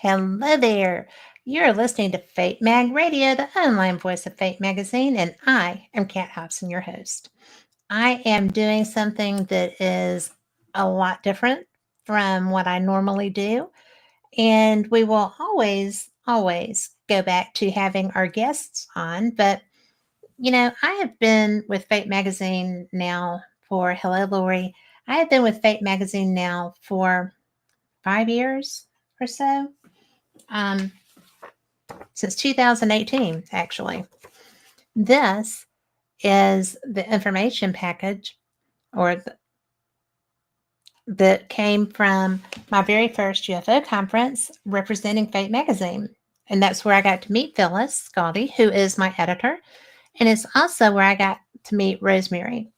Hello there. You're listening to Fate Mag Radio, the online voice of Fate Magazine, and I am Kat Hobson, your host. I am doing something that is a lot different from what I normally do, and we will always go back to having our guests on. But, I have been with Fate Magazine now for, hello, Lori. I have been with Fate Magazine now for 5 years or so. Um, since 2018, actually. This is the information package or that came from my very first UFO conference representing Fate Magazine. And that's where I got to meet Phyllis Scaldi, who is my editor. And it's also where I got to meet Rosemary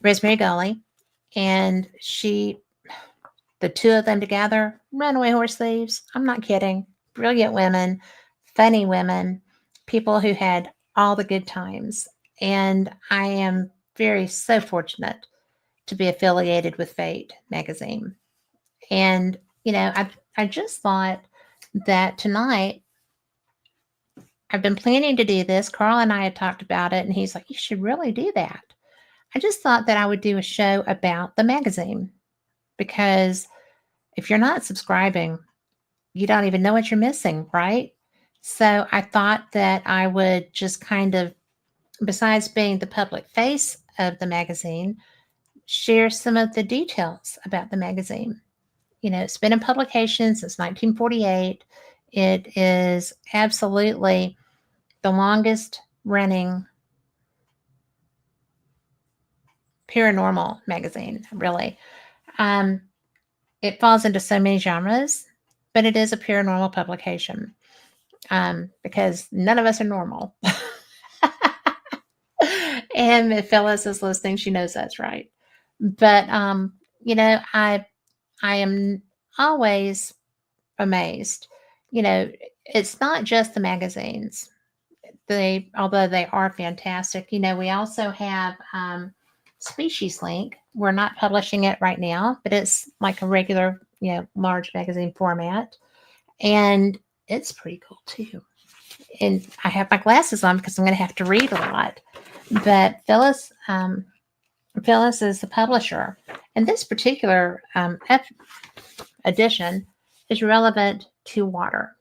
Gully. And the two of them together, runaway horse thieves. I'm not kidding. Brilliant women, funny women, people who had all the good times. And I am so fortunate to be affiliated with Fate magazine. And, I just thought that tonight, I've been planning to do this. Carl and I had talked about it, and he's like, you should really do that. I just thought that I would do a show about the magazine because if you're not subscribing, you don't even know what you're missing, right? So I thought that I would just kind of, besides being the public face of the magazine, share some of the details about the magazine. It's been in publication since 1948. It is absolutely the longest running paranormal magazine, really. Um, it falls into so many genres, but it is a paranormal publication because none of us are normal. And if Phyllis is listening, she knows that's right. But I am always amazed. It's not just the magazines. Although they are fantastic. We also have Species Link. We're not publishing it right now, but it's like a regular, large magazine format, and it's pretty cool too. And I have my glasses on because I'm going to have to read a lot. But Phyllis is the publisher, and this particular edition is relevant to water,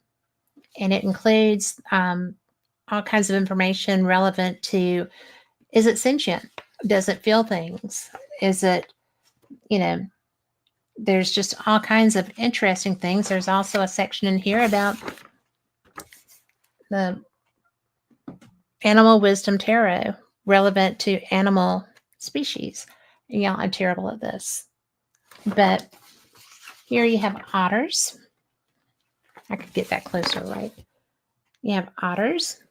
and it includes all kinds of information relevant to: is it sentient? Does it feel things? Is it, there's just all kinds of interesting things. There's also a section in here about the Animal Wisdom Tarot, relevant to animal species. Yeah, I'm terrible at this. But here you have otters. I could get that closer, right? You have otters.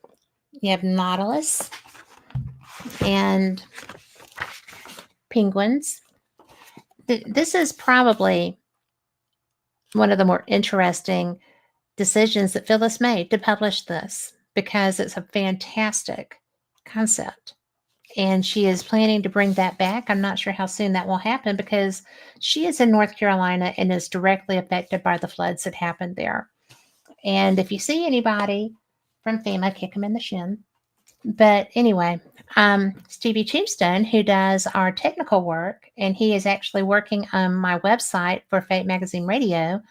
You have nautilus and penguins. This is probably one of the more interesting decisions that Phyllis made to publish this because it's a fantastic concept. And she is planning to bring that back. I'm not sure how soon that will happen because she is in North Carolina and is directly affected by the floods that happened there. And if you see anybody from FEMA, kick them in the shin. But anyway, Stevie Tombstone, who does our technical work, and he is actually working on my website for Fate Magazine Radio,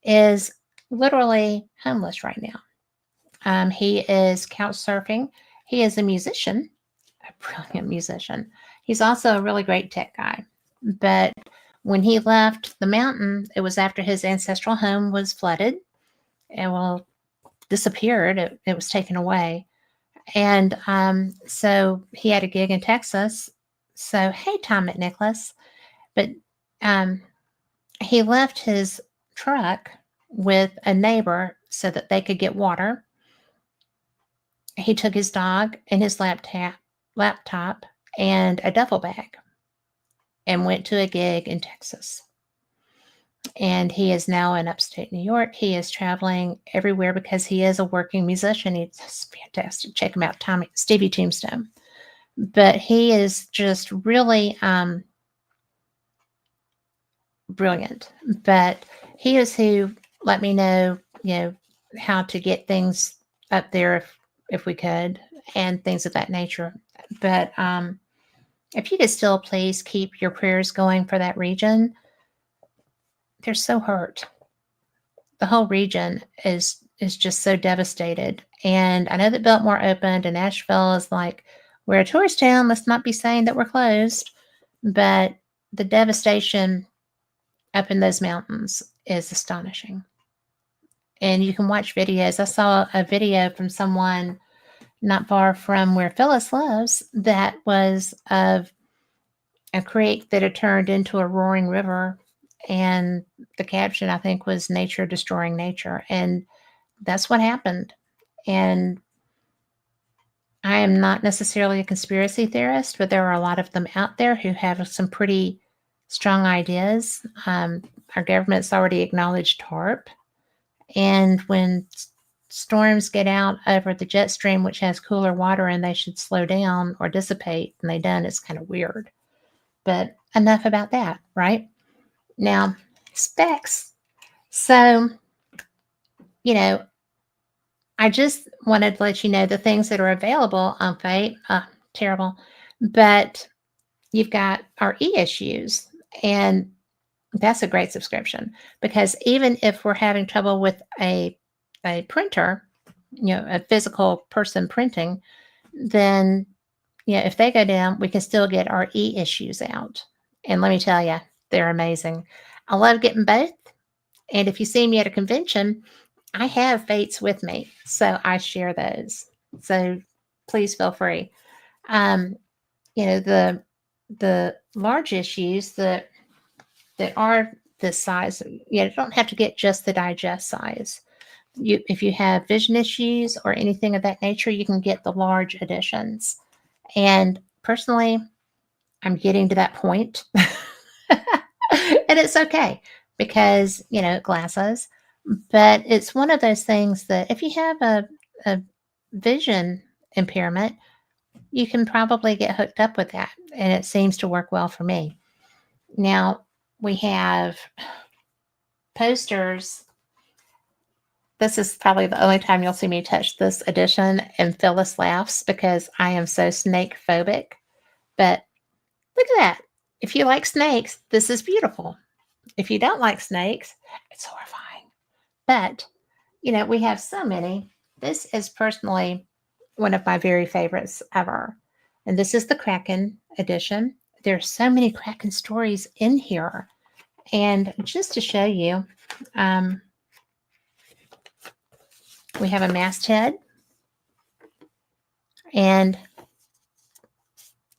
is literally homeless right now. He is couch surfing. He is a musician, a brilliant musician. He's also a really great tech guy. But when he left the mountain, it was after his ancestral home was flooded and disappeared. It was taken away. And so he had a gig in Texas. So, hey, Tom McNicholas. But he left his truck with a neighbor so that they could get water. He took his dog and his laptop and a duffel bag and went to a gig in Texas. And he is now in upstate New York. He is traveling everywhere because he is a working musician. He's fantastic. Check him out, Stevie Tombstone. But he is just really brilliant. But he is who let me know how to get things up there if we could, and things of that nature. But if you could still please keep your prayers going for that region. They're so hurt. The whole region is just so devastated. And I know that Biltmore opened and Asheville is like, we're a tourist town. Let's not be saying that we're closed. But the devastation up in those mountains is astonishing. And you can watch videos. I saw a video from someone not far from where Phyllis lives that was of a creek that had turned into a roaring river. And the caption, I think, was nature destroying nature. And that's what happened. And I am not necessarily a conspiracy theorist, but there are a lot of them out there who have some pretty strong ideas. Our government's already acknowledged TARP. And when storms get out over the jet stream, which has cooler water, and they should slow down or dissipate, and they don't, it's kind of weird. But enough about that, right? Now, specs. So, I just wanted to let you know the things that are available on Fate. Terrible. But you've got our e-issues, and that's a great subscription, because even if we're having trouble with a printer, a physical person printing, then if they go down, we can still get our e-issues out. And let me tell you, they're amazing. I love getting both. And if you see me at a convention, I have Fates with me, so I share those. So please feel free. The large issues that are this size, you don't have to get just the digest size. If you have vision issues or anything of that nature, you can get the large editions. And personally, I'm getting to that point. And it's okay because, glasses. But it's one of those things that if you have a vision impairment, you can probably get hooked up with that. And it seems to work well for me. Now, we have posters. This is probably the only time you'll see me touch this edition, and Phyllis laughs because I am so snake phobic. But look at that. If you like snakes, this is beautiful. If you don't like snakes, it's horrifying. But, we have so many. This is personally one of my very favorites ever. And this is the Kraken edition. There's so many Kraken stories in here. And just to show you, we have a masthead, and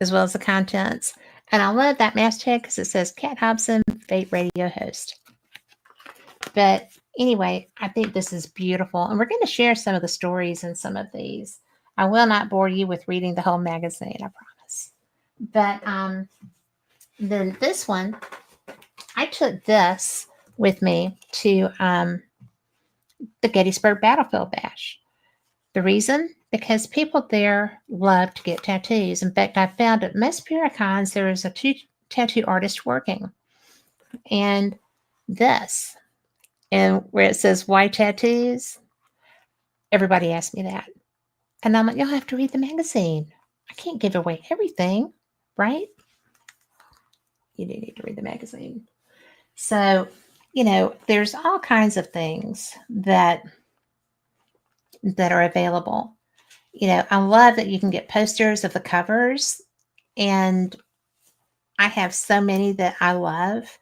as well as the contents. And I love that masthead because it says Kat Hobson, Fate Radio host. But anyway, I think this is beautiful. And we're going to share some of the stories in some of these. I will not bore you with reading the whole magazine, I promise. But then this one, I took this with me to the Gettysburg Battlefield Bash. The reason? Because people there love to get tattoos. In fact, I found at most Paracons there is a tattoo artist working. And this, and where it says, why tattoos? Everybody asks me that. And I'm like, you'll have to read the magazine. I can't give away everything, right? You do need to read the magazine. So, there's all kinds of things that are available. I love that you can get posters of the covers, and I have so many that I love.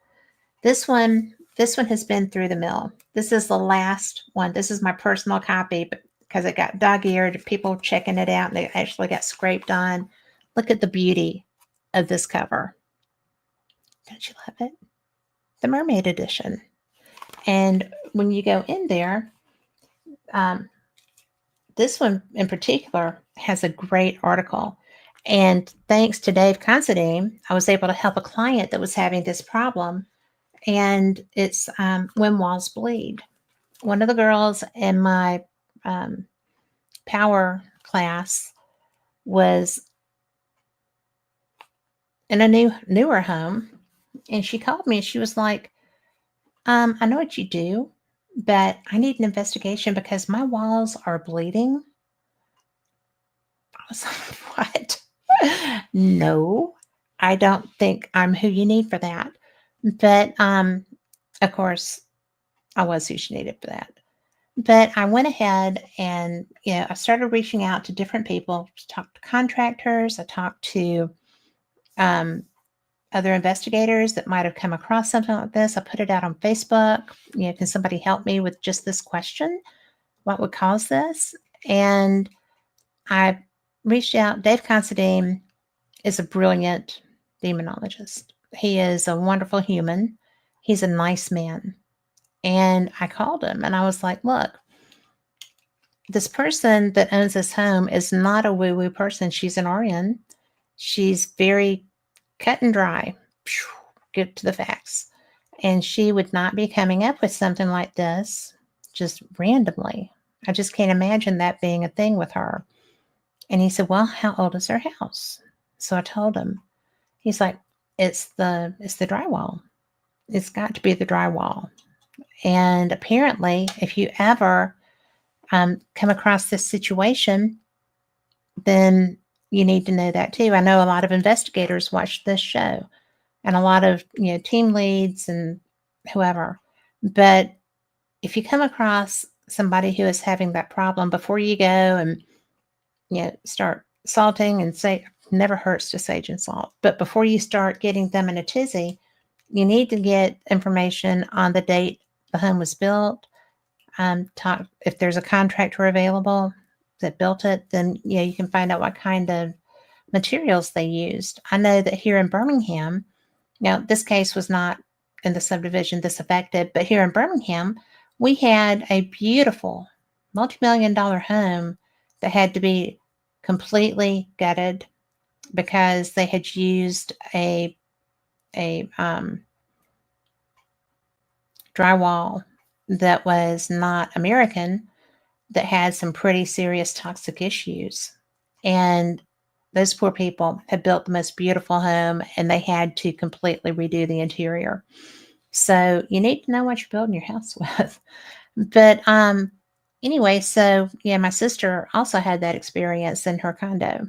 This one has been through the mill. This is the last one. This is my personal copy, but because it got dog-eared, people checking it out, and they actually got scraped on. Look at the beauty of this cover. Don't you love it? The Mermaid Edition. And when you go in there, this one in particular has a great article. And thanks to Dave Considine, I was able to help a client that was having this problem. And it's When Walls Bleed. One of the girls in my power class was in a newer home, and she called me and she was like, I know what you do. but I need an investigation because my walls are bleeding. I was like, what? No, I don't think I'm who you need for that. But of course, I was who she needed for that. But I went ahead and, I started reaching out to different people, talked to contractors. I talked to um, other investigators that might have come across something like this. I put it out on Facebook. Can somebody help me with just this question? What would cause this? And I reached out. Dave Considine is a brilliant demonologist. He is a wonderful human. He's a nice man. And I called him and I was like, look, this person that owns this home is not a woo woo person. She's an RN. She's very cut and dry, get to the facts. And she would not be coming up with something like this just randomly. I just can't imagine that being a thing with her. And he said, well, how old is her house? So I told him. He's like, it's the drywall. It's got to be the drywall. And apparently, if you ever come across this situation, then you need to know that too. I know a lot of investigators watch this show and a lot of, team leads and whoever. But if you come across somebody who is having that problem, before you go and, start salting and say, never hurts to sage and salt. But before you start getting them in a tizzy, you need to get information on the date the home was built. Talk if there's a contractor available that built it, then you can find out what kind of materials they used. I know that here in Birmingham, now this case was not in the subdivision this affected, but here in Birmingham, we had a beautiful multi-million dollar home that had to be completely gutted because they had used a drywall that was not American, that had some pretty serious toxic issues. And those poor people had built the most beautiful home and they had to completely redo the interior. So you need to know what you're building your house with. But anyway, so yeah, my sister also had that experience in her condo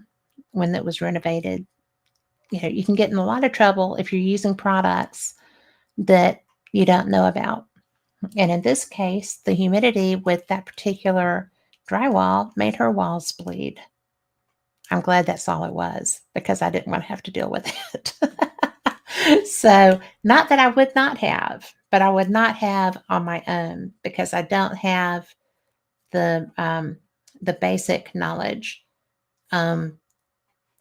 when it was renovated. You can get in a lot of trouble if you're using products that you don't know about. And in this case, the humidity with that particular drywall made her walls bleed. I'm glad that's all it was because I didn't want to have to deal with it. So, not that I would not have, but I would not have on my own because I don't have the basic knowledge. Um,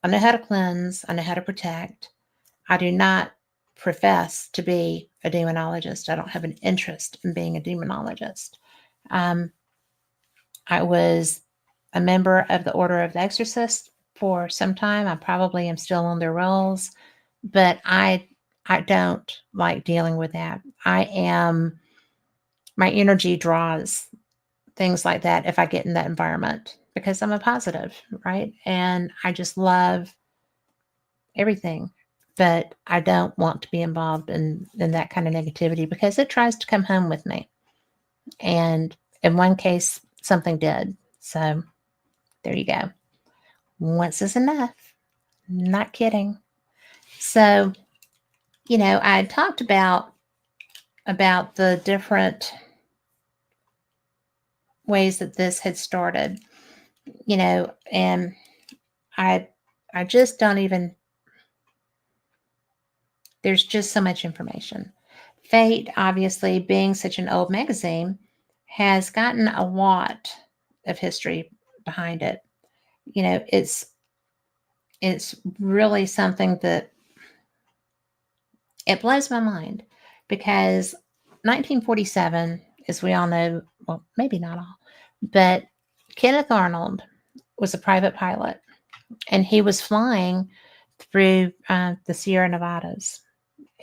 I know how to cleanse. I know how to protect. I do not profess to be a demonologist. I don't have an interest in being a demonologist. Um, I was a member of the Order of the Exorcist for some time. I probably am still on their rolls, but I don't like dealing with that. My energy draws things like that if I get in that environment because I'm a positive, right? And I just love everything. But I don't want to be involved in that kind of negativity because it tries to come home with me. And in one case, something did. So there you go. Once is enough. Not kidding. So, I talked about the different ways that this had started, and I I just don't even there's just so much information. Fate, obviously, being such an old magazine, has gotten a lot of history behind it. It's really something that it blows my mind because 1947, as we all know, well, maybe not all, but Kenneth Arnold was a private pilot and he was flying through the Sierra Nevadas.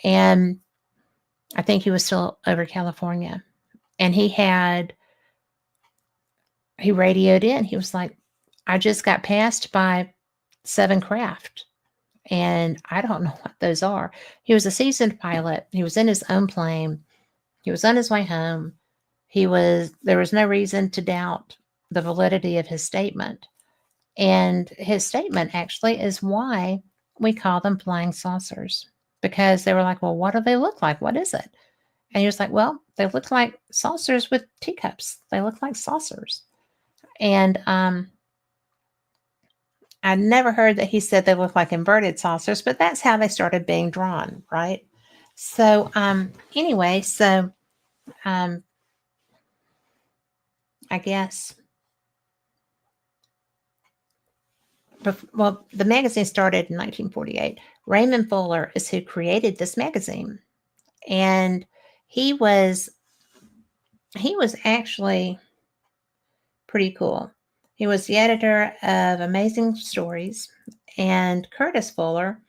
And I think he was still over California. And he radioed in. He was like, I just got passed by 7 craft and I don't know what those are. He was a seasoned pilot. He was in his own plane. He was on his way home. There was no reason to doubt the validity of his statement. And his statement actually is why we call them flying saucers, because they were like, well, what do they look like? What is it? And he was like, well, they look like saucers with teacups. They look like saucers. And I never heard that he said they look like inverted saucers, but that's how they started being drawn, right? So anyway, so I guess, well, the magazine started in 1948. Raymond Fuller is who created this magazine, and he was actually pretty cool. He was the editor of Amazing Stories, and Curtis Fuller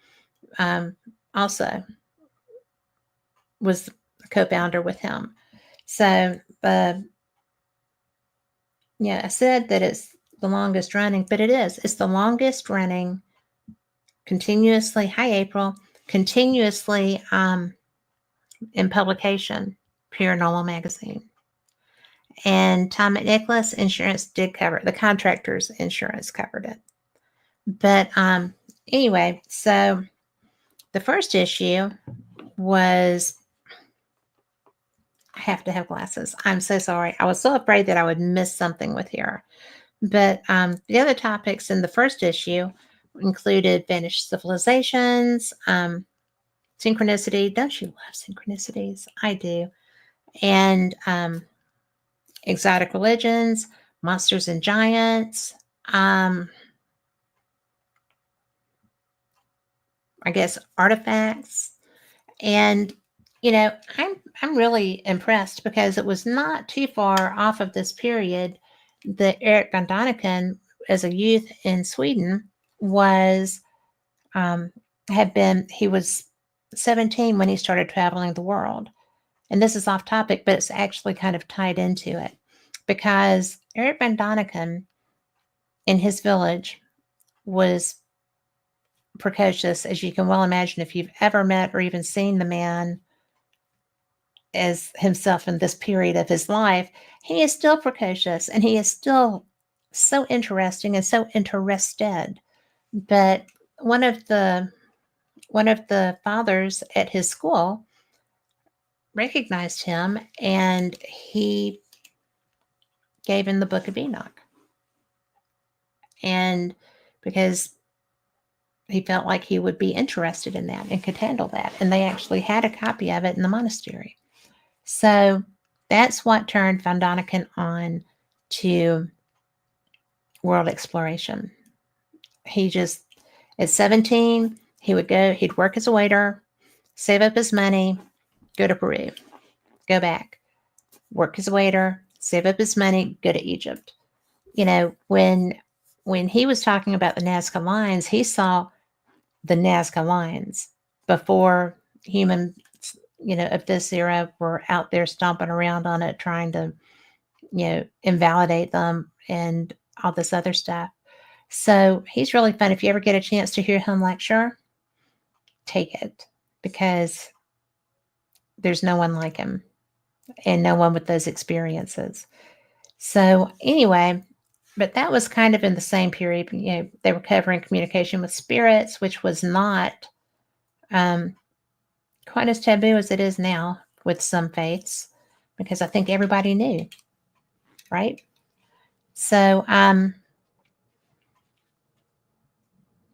also was a co-founder with him. So, yeah, I said that it's the longest running, but it is. It's the longest running, continuously. Hi, April. Continuously in publication, paranormal magazine. And Tom McNicholas Insurance did cover it. The contractor's insurance covered it. But anyway, so the first issue was, I have to have glasses. I'm so sorry. I was so afraid that I would miss something with here. But the other topics in the first issue included vanished civilizations, synchronicity. Don't you love synchronicities? I do. And exotic religions, monsters and giants. I guess artifacts. And I'm really impressed because it was not too far off of this period that Eric von Daniken, as a youth in Sweden, was he was 17 when he started traveling the world. And this is off topic, but it's actually kind of tied into it, because Eric von Daniken in his village was precocious, as you can well imagine if you've ever met or even seen the man as himself in this period of his life. He is still precocious, and he is still so interesting and so interested. But one of the fathers at his school recognized him, and he gave him the Book of Enoch. And because he felt like he would be interested in that and could handle that. And they actually had a copy of it in the monastery. So that's what turned von Daniken on to world exploration. He just, at 17, he'd work as a waiter, save up his money, go to Peru, go back, work as a waiter, save up his money, go to Egypt. When he was talking about the Nazca Lines, he saw the Nazca Lines before humans, of this era were out there stomping around on it, trying to, invalidate them and all this other stuff. So he's really fun. If you ever get a chance to hear him lecture, take it, because there's no one like him and no one with those experiences. So anyway, but that was kind of in the same period. They were covering communication with spirits, which was not quite as taboo as it is now with some faiths, because I think everybody knew, right? So out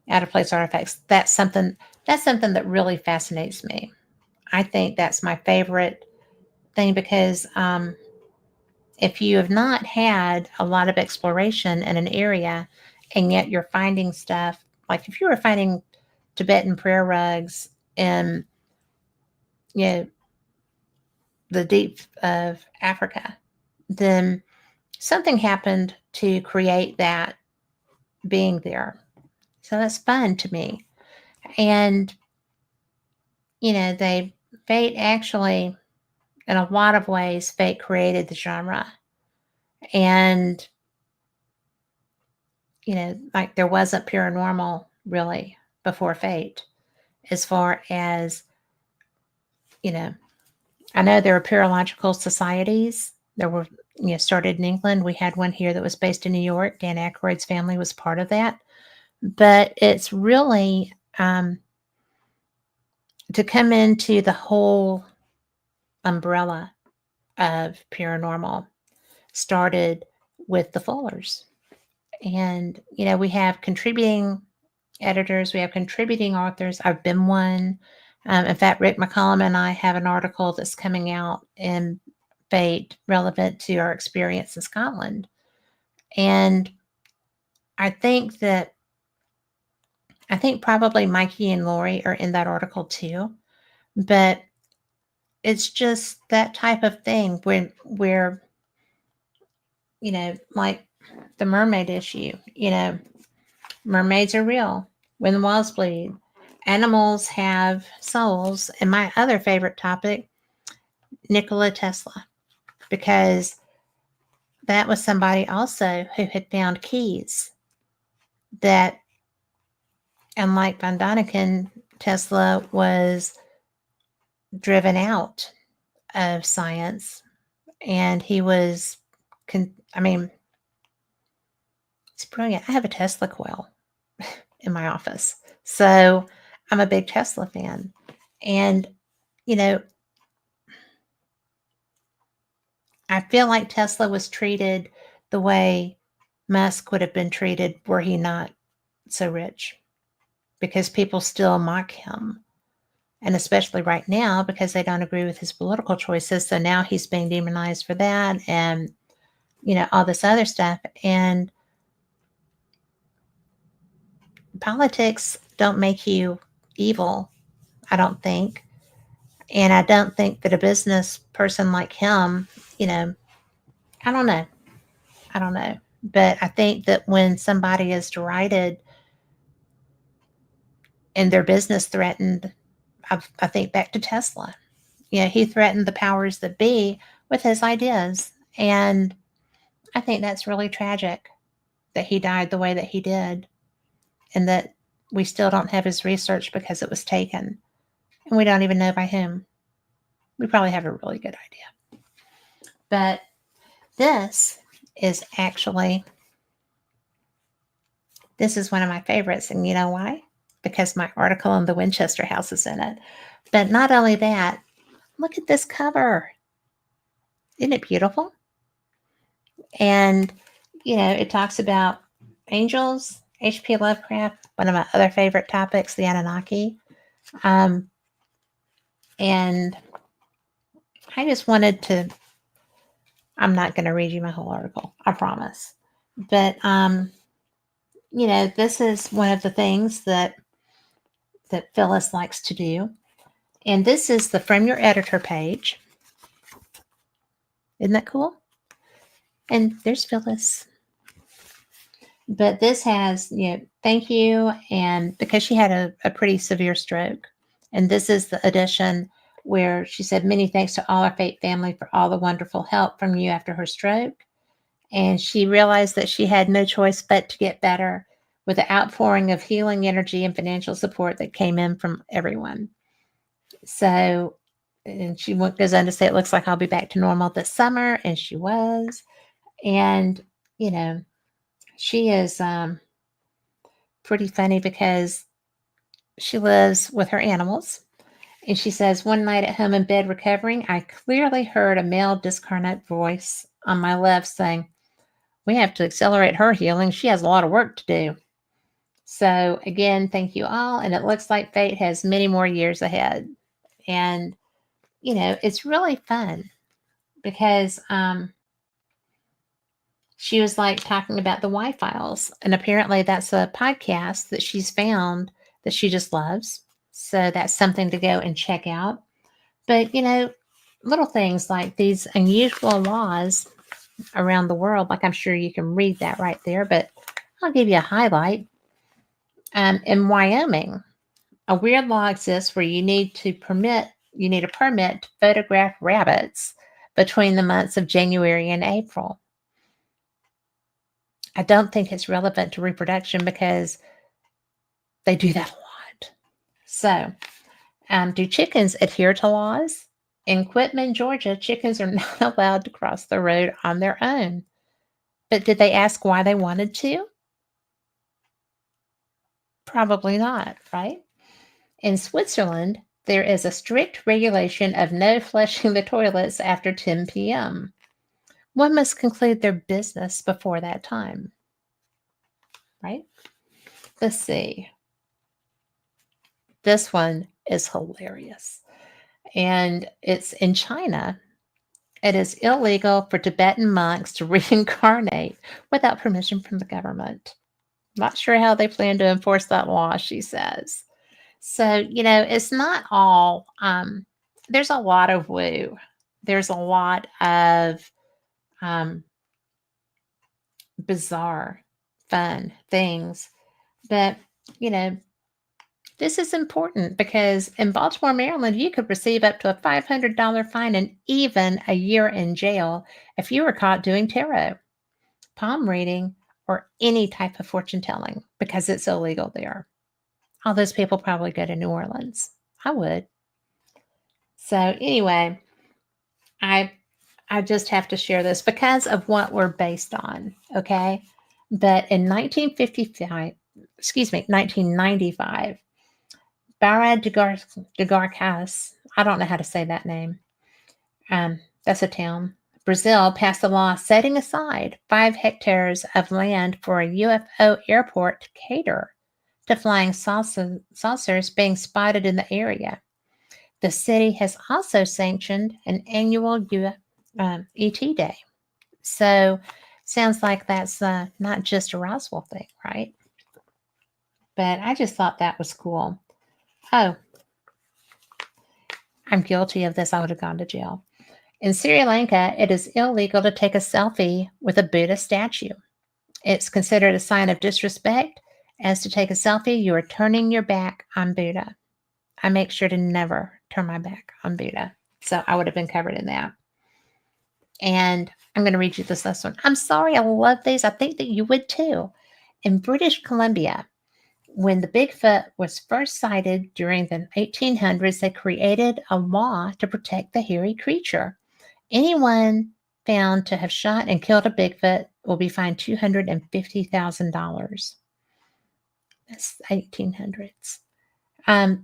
of place artifacts, that's something that really fascinates me. I think that's my favorite thing, because if you have not had a lot of exploration in an area, and yet you're finding stuff, like if you were finding Tibetan prayer rugs in the deep of Africa, then something happened to create that being there. So that's fun to me. And fate actually, in a lot of ways, fate created the genre. And like there wasn't paranormal really before fate, as far as I know there are paralogical societies There were, started in England. We had one here that was based in New York. Dan Aykroyd's family was part of that. But it's really to come into the whole umbrella of paranormal started with the Fullers. And, we have contributing editors, we have contributing authors. I've been one. In fact, Rick McCollum and I have an article that's coming out in Fate relevant to our experience in Scotland. And I think probably Mikey and Lori are in that article too. But it's just that type of thing where like the mermaid issue, mermaids are real. When the walls bleed, animals have souls. And my other favorite topic, Nikola Tesla, because that was somebody also who had found keys that, unlike Von Däniken, Tesla was driven out of science, and he was, it's brilliant. I have a Tesla coil in my office, so I'm a big Tesla fan. And, I feel like Tesla was treated the way Musk would have been treated were he not so rich, because people still mock him. And especially right now, because they don't agree with his political choices. So now he's being demonized for that and, all this other stuff. And politics don't make you evil, I don't think. And I don't think that a business person like him, I don't know. But I think that when somebody is derided and their business threatened, I think back to Tesla. He threatened the powers that be with his ideas. And I think that's really tragic that he died the way that he did, and that we still don't have his research because it was taken. And we don't even know by whom. We probably have a really good idea. But this is one of my favorites. And you know why? Because my article on the Winchester House is in it. But not only that, look at this cover. Isn't it beautiful? And, it talks about angels, H.P. Lovecraft, one of my other favorite topics, the Anunnaki. And I just wanted to, I'm not going to read you my whole article, I promise. But, this is one of the things that Phyllis likes to do. And this is the From Your Editor page. Isn't that cool? And there's Phyllis. But this has, thank you. And because she had a pretty severe stroke. And this is the edition where she said, many thanks to all our Fate family for all the wonderful help from you after her stroke. And she realized that she had no choice but to get better with the outpouring of healing energy and financial support that came in from everyone. So, and she goes on to say, it looks like I'll be back to normal this summer. And she was. And, she is pretty funny because she lives with her animals. And she says, one night at home in bed recovering, I clearly heard a male discarnate voice on my left saying, we have to accelerate her healing. She has a lot of work to do. So again, thank you all. And it looks like Fate has many more years ahead. And, it's really fun because she was like talking about the Y Files. And apparently that's a podcast that she's found that she just loves. So that's something to go and check out. But, little things like these unusual laws around the world, like I'm sure you can read that right there, but I'll give you a highlight. In Wyoming, a weird law exists where you need a permit to photograph rabbits between the months of January and April. I don't think it's relevant to reproduction because they do that a lot. So, do chickens adhere to laws? In Quitman, Georgia, chickens are not allowed to cross the road on their own. But did they ask why they wanted to? Probably not, right? In Switzerland, there is a strict regulation of no flushing the toilets after 10 p.m. One must conclude their business before that time, right? Let's see. This one is hilarious. And it's in China. It is illegal for Tibetan monks to reincarnate without permission from the government. Not sure how they plan to enforce that law, she says. So, it's not all, there's a lot of woo. There's a lot of um, bizarre, fun things. But, you know, this is important because in Baltimore, Maryland, you could receive up to a $500 fine and even a year in jail if you were caught doing tarot, palm reading, or any type of fortune telling because it's illegal there. All those people probably go to New Orleans. I would. So anyway, I I just have to share this because of what we're based on, okay? But in 1995, Barra de Garcas, I don't know how to say that name. That's a town. Brazil passed a law setting aside 5 hectares of land for a UFO airport to cater to flying saucers being spotted in the area. The city has also sanctioned an annual ET Day. So sounds like that's not just a Roswell thing, right? But I just thought that was cool. Oh, I'm guilty of this. I would have gone to jail. In Sri Lanka, it is illegal to take a selfie with a Buddha statue. It's considered a sign of disrespect. As to take a selfie, you are turning your back on Buddha. I make sure to never turn my back on Buddha. So I would have been covered in that. And I'm going to read you this last one. I'm sorry, I love these. I think that you would too. In British Columbia, when the Bigfoot was first sighted during the 1800s, they created a law to protect the hairy creature. Anyone found to have shot and killed a Bigfoot will be fined $250,000. That's 1800s.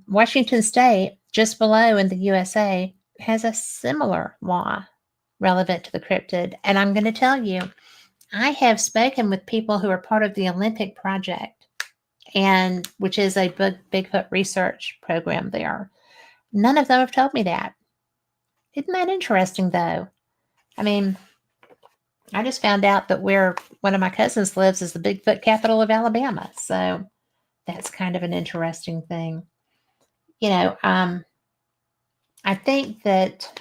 Washington State, just below in the USA, has a similar law relevant to the cryptid. And I'm going to tell you, I have spoken with people who are part of the Olympic Project, and which is a Bigfoot research program there. None of them have told me that. Isn't that interesting, though? I mean, I just found out that where one of my cousins lives is the Bigfoot capital of Alabama. So that's kind of an interesting thing. I think that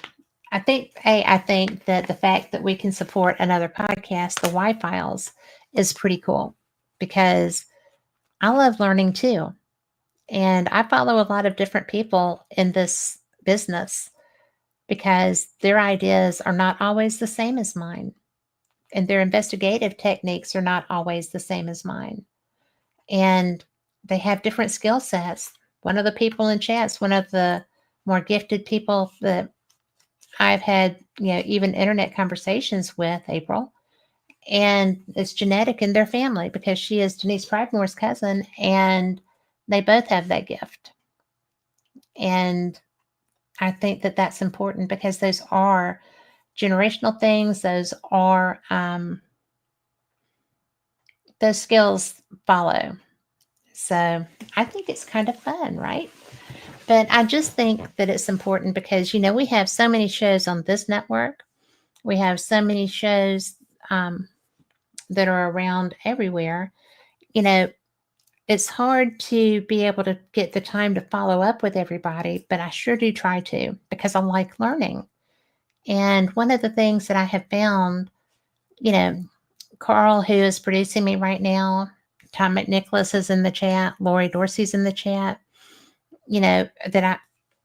the fact that we can support another podcast, the Y Files, is pretty cool because I love learning too. And I follow a lot of different people in this business because their ideas are not always the same as mine. And their investigative techniques are not always the same as mine. And they have different skill sets. One of the people in chat's one of the more gifted people that I've had, even internet conversations with, April. And it's genetic in their family because she is Denise Pridemore's cousin, and they both have that gift. And I think that that's important because those are generational things. Those are those skills follow. So I think it's kind of fun, right? But I just think that it's important because, we have so many shows on this network. We have so many shows that are around everywhere. It's hard to be able to get the time to follow up with everybody, but I sure do try to because I like learning. And one of the things that I have found, Carl, who is producing me right now, Tom McNicholas is in the chat, Lori Dorsey's in the chat,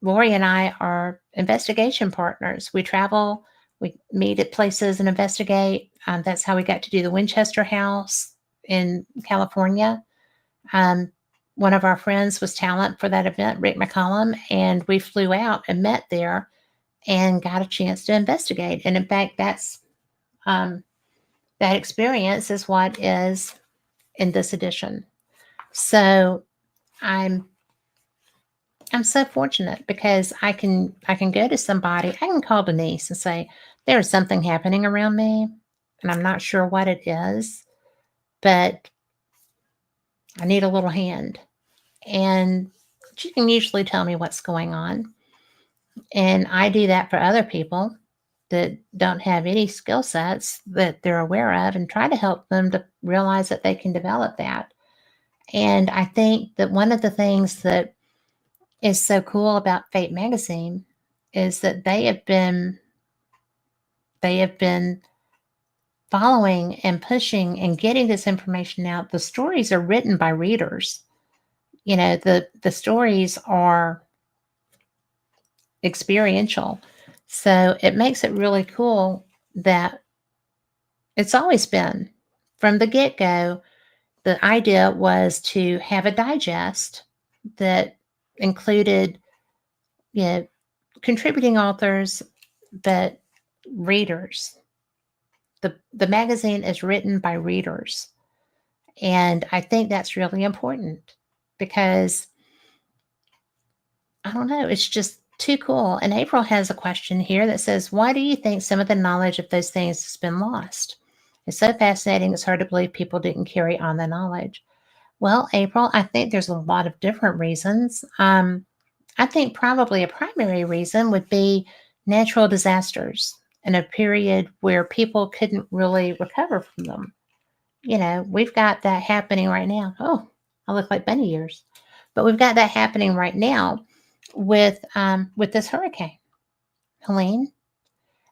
Lori and I are investigation partners. We travel, we meet at places and investigate. That's how we got to do the Winchester House in California. One of our friends was talent for that event, Rick McCollum, and we flew out and met there and got a chance to investigate. And in fact, um, that experience is what is in this edition. So I'm I'm so fortunate because I can go to somebody, I can call Denise and say, there is something happening around me, and I'm not sure what it is, but I need a little hand. And she can usually tell me what's going on. And I do that for other people that don't have any skill sets that they're aware of and try to help them to realize that they can develop that. And I think that one of the things that is so cool about Fate magazine is that they have been following and pushing and getting this information out. The stories are written by readers. The stories are experiential. So it makes it really cool that it's always been from the get-go, the idea was to have a digest that included, you know, contributing authors, but readers. The magazine is written by readers. And I think that's really important because I don't know, it's just too cool. And April has a question here that says, why do you think some of the knowledge of those things has been lost? It's so fascinating, it's hard to believe people didn't carry on the knowledge. Well, April, I think there's a lot of different reasons. I think probably a primary reason would be natural disasters in a period where people couldn't really recover from them. We've got that happening right now. Oh, I look like bunny ears, but we've got that happening right now with this hurricane, Helene.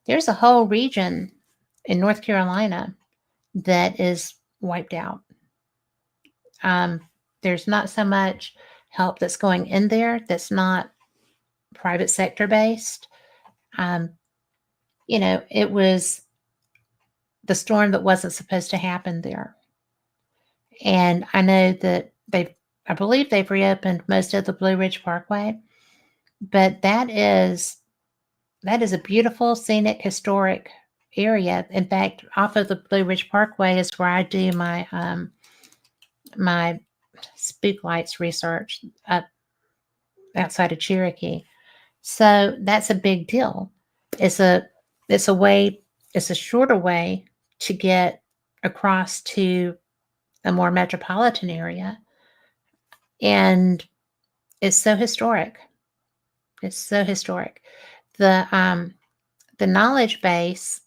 There's a whole region in North Carolina that is wiped out. Um, there's not so much help that's going in there that's not private sector based. Um, it was the storm that wasn't supposed to happen there. And I know that I believe they've reopened most of the Blue Ridge Parkway, but that is a beautiful, scenic, historic area. In fact, off of the Blue Ridge Parkway is where I do my spook lights research up outside of Cherokee. So that's a big deal. It's a it's a way it's a shorter way to get across to a more metropolitan area, and it's so historic. It's so historic. The knowledge base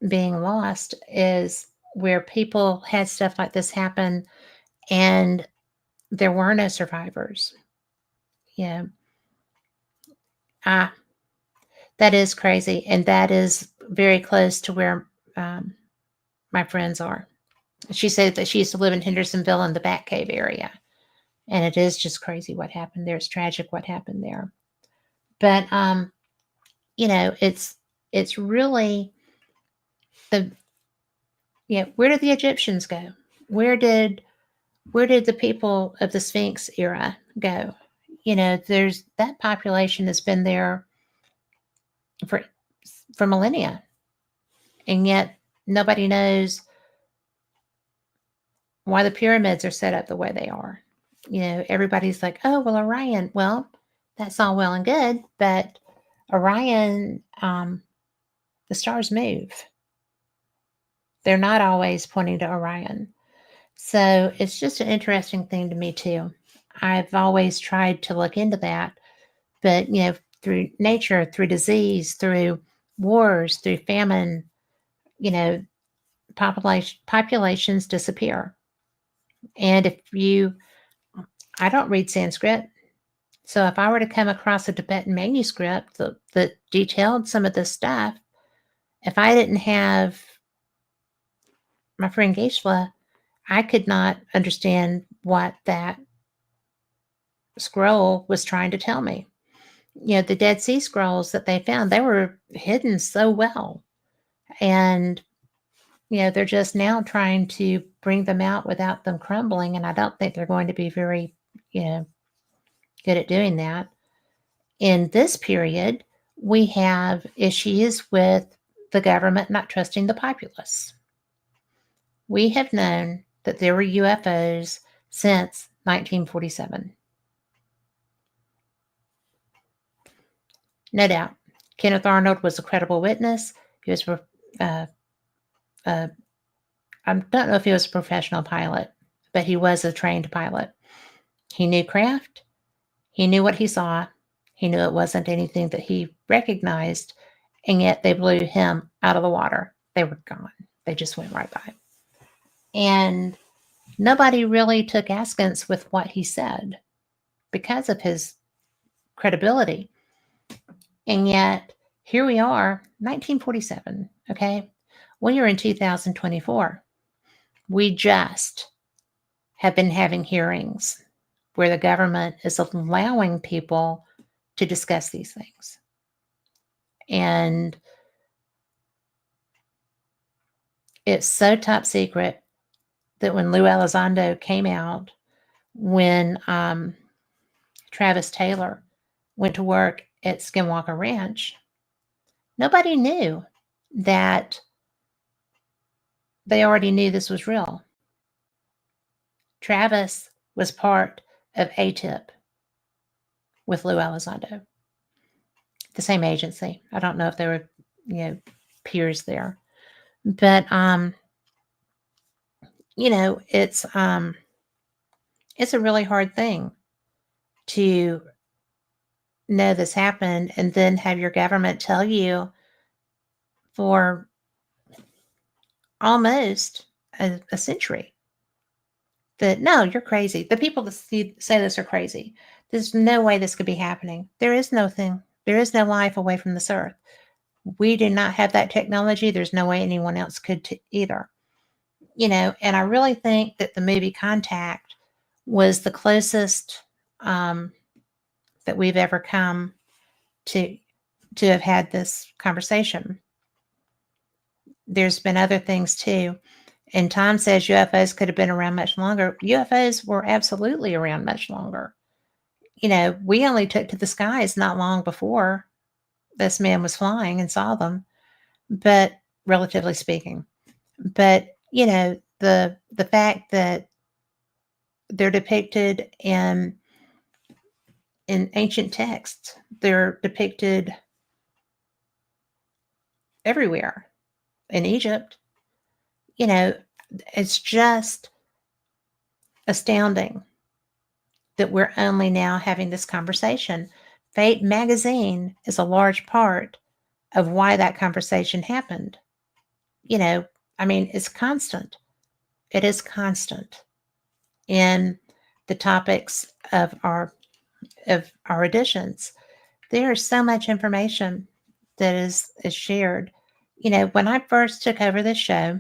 being lost is where people had stuff like this happen and there were no survivors. Yeah. Ah, that is crazy. And that is very close to where um, my friends are. She said that she used to live in Hendersonville in the Batcave area. And it is just crazy what happened there. It's tragic what happened there. But it's really the where did the Egyptians go? Where did the people of the Sphinx era go? There's that population has been there for millennia, and yet nobody knows why the pyramids are set up the way they are. Everybody's like, oh well, Orion. Well, that's all well and good, but Orion, the stars move. They're not always pointing to Orion. So it's just an interesting thing to me too. I've always tried to look into that, but through nature, through disease, through wars, through famine, you know, populations disappear. And I don't read Sanskrit, so if I were to come across a Tibetan manuscript that detailed some of this stuff, if I didn't have my friend Geishla, I could not understand what that scroll was trying to tell me. The Dead Sea Scrolls that they found, they were hidden so well. And, they're just now trying to bring them out without them crumbling. And I don't think they're going to be very, good at doing that. In this period, We have issues with the government not trusting the populace. We have known that there were UFOs since 1947. No doubt. Kenneth Arnold was a credible witness. He was, I don't know if he was a professional pilot, but he was a trained pilot. He knew craft. He knew what he saw. He knew it wasn't anything that he recognized, and yet they blew him out of the water. They were gone. They just went right by. And nobody really took askance with what he said because of his credibility. And yet, here we are, 1947, okay? We are in 2024. We just have been having hearings where the government is allowing people to discuss these things. And it's so top secret that when Lou Elizondo came out, when Travis Taylor went to work at Skinwalker Ranch, nobody knew that they already knew this was real. Travis was part of ATIP with Lou Elizondo, the same agency. I don't know if they were, peers there, but it's a really hard thing to know this happened and then have your government tell you for almost a century that, no, you're crazy. The people that say this are crazy. There's no way this could be happening. There is no thing. There is no life away from this earth. We do not have that technology. There's no way anyone else could either. And I really think that the movie Contact was the closest that we've ever come to have had this conversation. There's been other things too. And Tom says UFOs could have been around much longer. UFOs were absolutely around much longer. We only took to the skies not long before this man was flying and saw them, but relatively speaking. But, the fact that they're depicted in ancient texts, they're depicted everywhere in Egypt. It's just astounding that we're only now having this conversation. Fate magazine is a large part of why that conversation happened. It's constant. It is constant in the topics of our editions. There is so much information that is shared. When I first took over this show,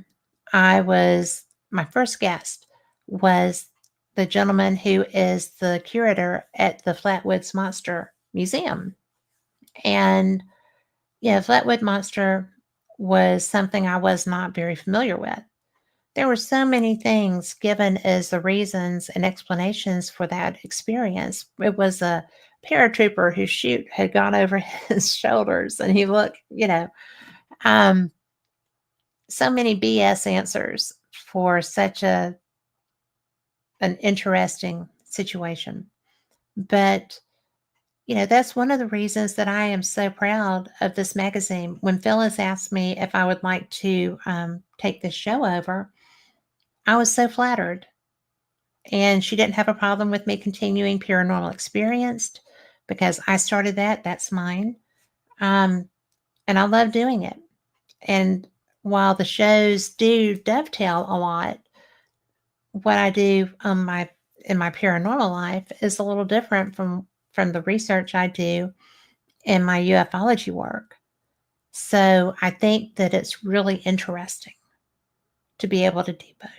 my first guest was the gentleman who is the curator at the Flatwoods Monster Museum. And, Flatwood Monster was something I was not very familiar with. There were so many things given as the reasons and explanations for that experience. It was a paratrooper whose chute had gone over his shoulders, and he looked, so many BS answers for such an interesting situation. But, that's one of the reasons that I am so proud of this magazine. When Phyllis asked me if I would like to take this show over, I was so flattered. And she didn't have a problem with me continuing Paranormal Experienced because I started that. That's mine. And I love doing it. And while the shows do dovetail a lot, what I do in my paranormal life is a little different from the research I do in my ufology work. So I think that it's really interesting to be able to do both.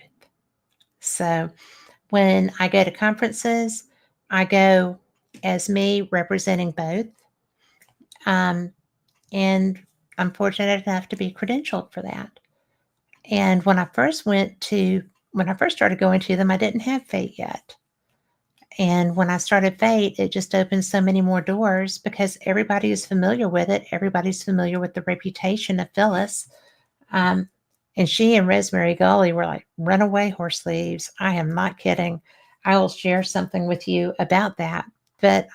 So when I go to conferences, I go as me representing both. And I'm fortunate enough to be credentialed for that. And when I first started going to them, I didn't have Fate yet. And when I started Fate, it just opened so many more doors because everybody is familiar with it. Everybody's familiar with the reputation of Phyllis. Um, and she and Rosemary Gully were like runaway horse thieves. I am not kidding. I will share something with you about that. But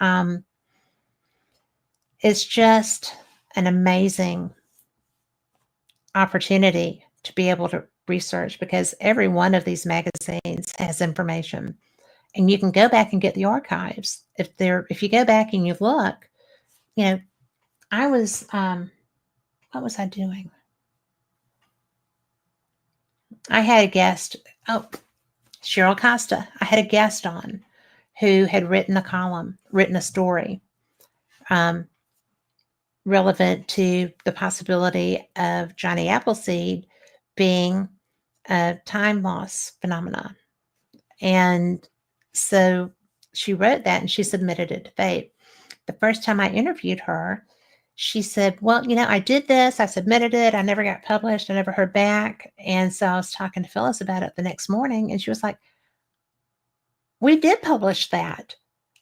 it's just an amazing opportunity to be able to research because every one of these magazines has information and you can go back and get the archives. If you go back and you look, you know, I was what was I doing? I had a guest, Cheryl Costa. I had a guest on who had written a column, written a story um, relevant to the possibility of Johnny Appleseed being a time loss phenomenon. And so she wrote that and she submitted it to Fate. The first time I interviewed her, she said, well, I did this, I submitted it, I never got published, I never heard back. And so I was talking to Phyllis about it the next morning, and she was like, we did publish that.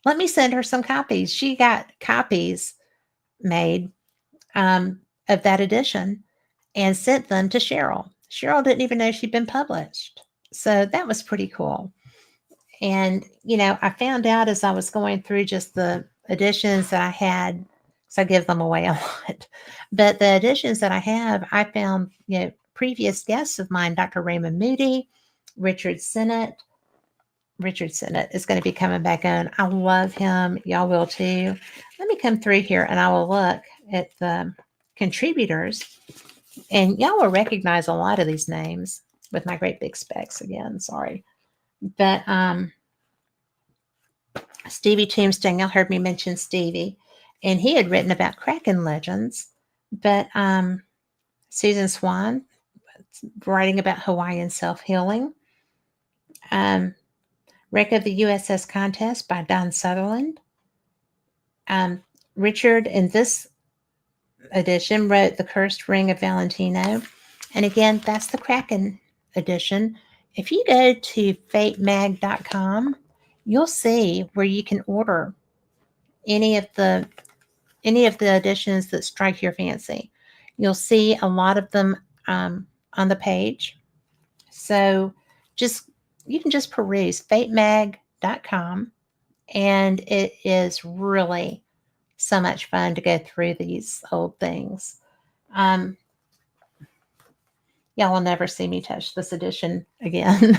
Let me send her some copies. She got copies made of that edition and sent them to Cheryl. Cheryl didn't even know she'd been published. So that was pretty cool. And, I found out as I was going through just the editions that I had, because I give them away a lot, but the editions that I have, I found, previous guests of mine, Dr. Raymond Moody, Richard Sennett. Richard Sennett is going to be coming back on. I love him. Y'all will too. Let me come through here and I will look at the contributors, and y'all will recognize a lot of these names with my great big specs again. Sorry. But Stevie Tombstone, y'all heard me mention Stevie, and he had written about Kraken legends. But Susan Swan, writing about Hawaiian self-healing. Wreck of the USS Contest by Don Sutherland. Richard, in this edition, wrote The Cursed Ring of Valentino. And again, that's the Kraken edition. If you go to fatemag.com, you'll see where you can order any of the editions that strike your fancy. You'll see a lot of them on the page. So you can just peruse fatemag.com, and it is really so much fun to go through these old things. Y'all will never see me touch this edition again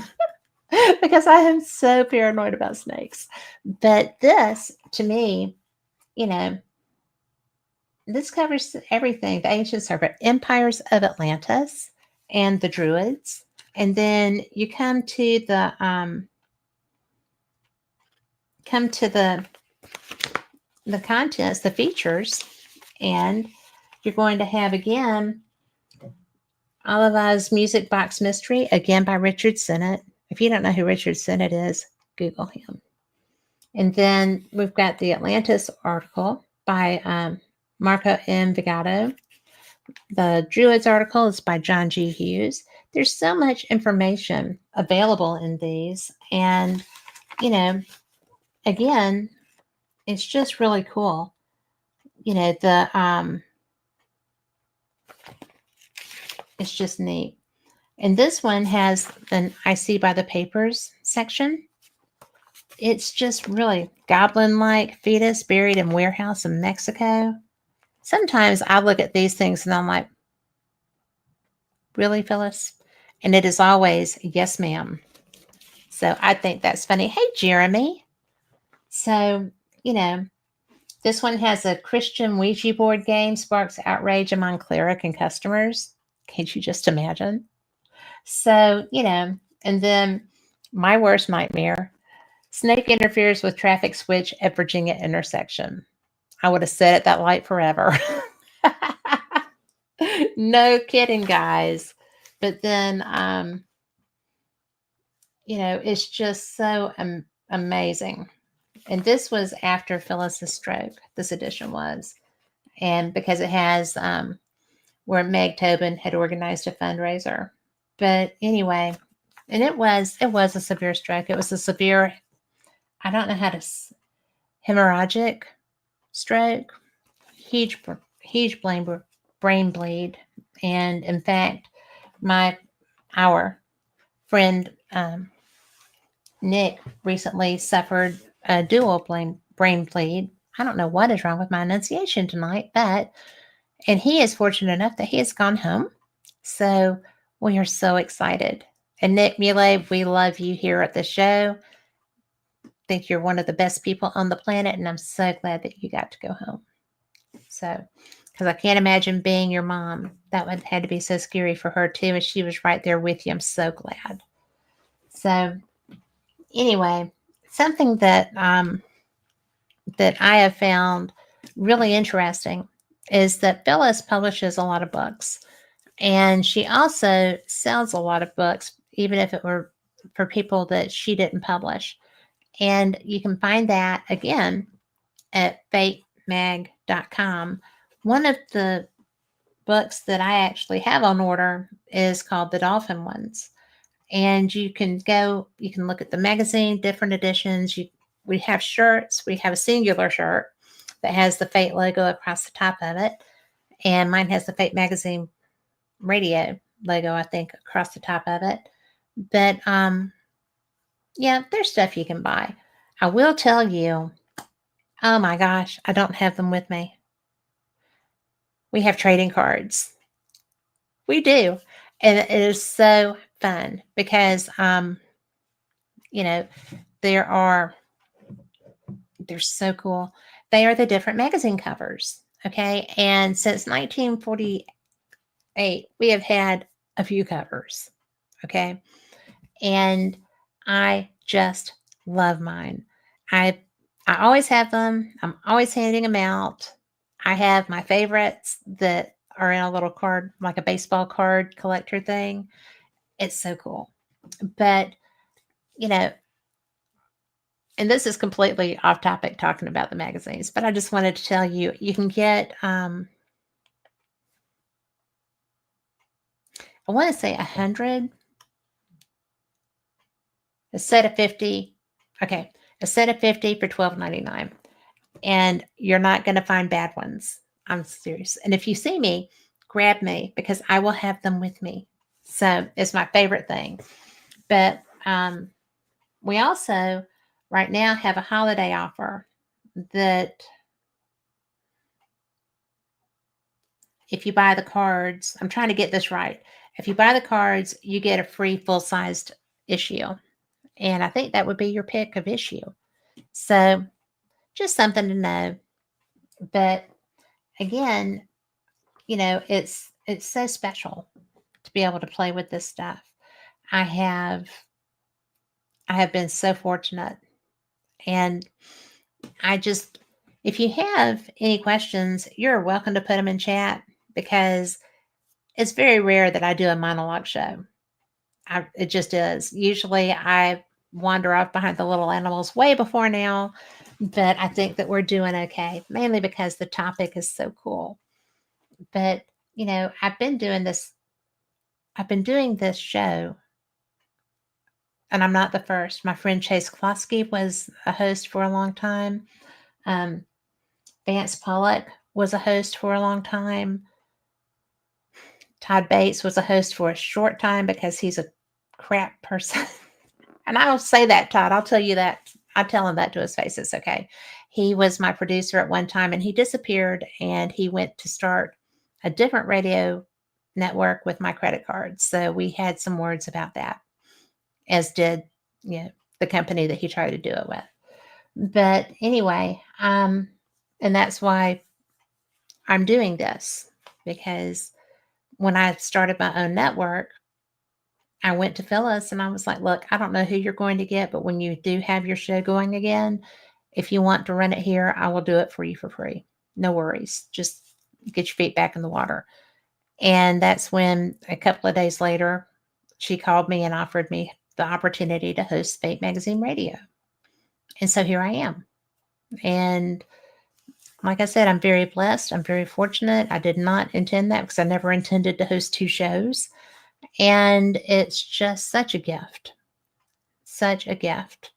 because I am so paranoid about snakes. But this, to me, this covers everything. The ancient serpent, empires of Atlantis, and the Druids. And then you come to the contents, the features, and you're going to have again Oliva's Music Box Mystery, again by Richard Sennett. If you don't know who Richard Sennett is, Google him. And then we've got the Atlantis article by Marco M. Vigato. The Druids article is by John G. Hughes. There's so much information available in these. And, again, it's just really cool. It's just neat. And this one has an I See by the Papers section. It's just really goblin-like fetus buried in warehouse in Mexico. Sometimes I look at these things and I'm like, really, Phyllis? And it is always, yes, ma'am. So I think that's funny. Hey, Jeremy. So, this one has a Christian Ouija board game, sparks outrage among cleric and customers. Can't you just imagine? So, and then my worst nightmare, snake interferes with traffic switch at Virginia intersection. I would have sat at that light forever. No kidding, guys. But then, it's just so amazing. And this was after Phyllis's stroke, this edition was. And because it has where Meg Tobin had organized a fundraiser. But anyway, and it was a severe stroke. It was a severe I don't know how to, hemorrhagic stroke, huge brain bleed. And in fact, our friend Nick recently suffered a dual brain bleed. I don't know what is wrong with my enunciation tonight, and he is fortunate enough that he has gone home. So we are so excited. And Nick Muley, we love you here at the show. Think you're one of the best people on the planet, and I'm so glad that you got to go home. So, because I can't imagine being your mom. That would had to be so scary for her too, and she was right there with you. I'm so glad. So, anyway, something that that I have found really interesting is that Phyllis publishes a lot of books, and she also sells a lot of books, even if it were for people that she didn't publish. And you can find that again at fatemag.com. One of the books that I actually have on order is called The Dolphin Ones. And you can look at the magazine, different editions. We have shirts. We have a singular shirt that has the Fate logo across the top of it. And mine has the Fate Magazine radio logo, I think, across the top of it. But yeah, there's stuff you can buy. I will tell you, oh my gosh, I don't have them with me. We have trading cards. We do. And it is so fun because you know, they're so cool. They are the different magazine covers. Okay. And since 1948, we have had a few covers. Okay. And I just love mine. I always have them. I'm always handing them out. I have my favorites that are in a little card, like a baseball card collector thing. It's so cool. But, you know, and this is completely off topic talking about the magazines, but I just wanted to tell you, you can get, I want to say 100, a set of 50. Okay. A set of 50 for $12.99. And you're not going to find bad ones. I'm serious. And if you see me, grab me because I will have them with me. So it's my favorite thing. But we also right now have a holiday offer that if you buy the cards, I'm trying to get this right. If you buy the cards, you get a free full-sized issue. And I think that would be your pick of issue. So just something to know. But again, it's so special to be able to play with this stuff. I have been so fortunate. And if you have any questions, you're welcome to put them in chat because it's very rare that I do a monologue show. It just is. Usually I wander off behind the little animals way before now, but I think that we're doing okay, mainly because the topic is so cool. But, I've been doing this show, and I'm not the first. My friend Chase Klosky was a host for a long time. Vance Pollock was a host for a long time. Todd Bates was a host for a short time because he's a crap person. And I don't say that, Todd. I'll tell you that. I tell him that to his face. It's okay. He was my producer at one time and he disappeared and he went to start a different radio network with my credit card. So we had some words about that, as did, the company that he tried to do it with. But anyway, and that's why I'm doing this, because when I started my own network, I went to Phyllis and I was like, look, I don't know who you're going to get, but when you do have your show going again, if you want to run it here, I will do it for you for free. No worries. Just get your feet back in the water. And that's when a couple of days later, she called me and offered me the opportunity to host Fate Magazine Radio. And so here I am. And like I said, I'm very blessed. I'm very fortunate. I did not intend that because I never intended to host two shows. And it's just such a gift. Such a gift.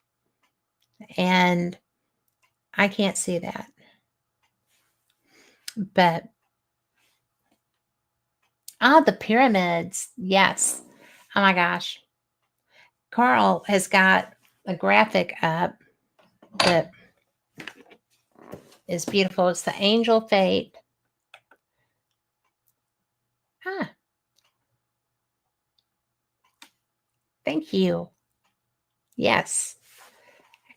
And I can't see that. But the pyramids. Yes. Oh my gosh. Carl has got a graphic up that is beautiful. It's the Angel Fate. Ah, thank you. Yes.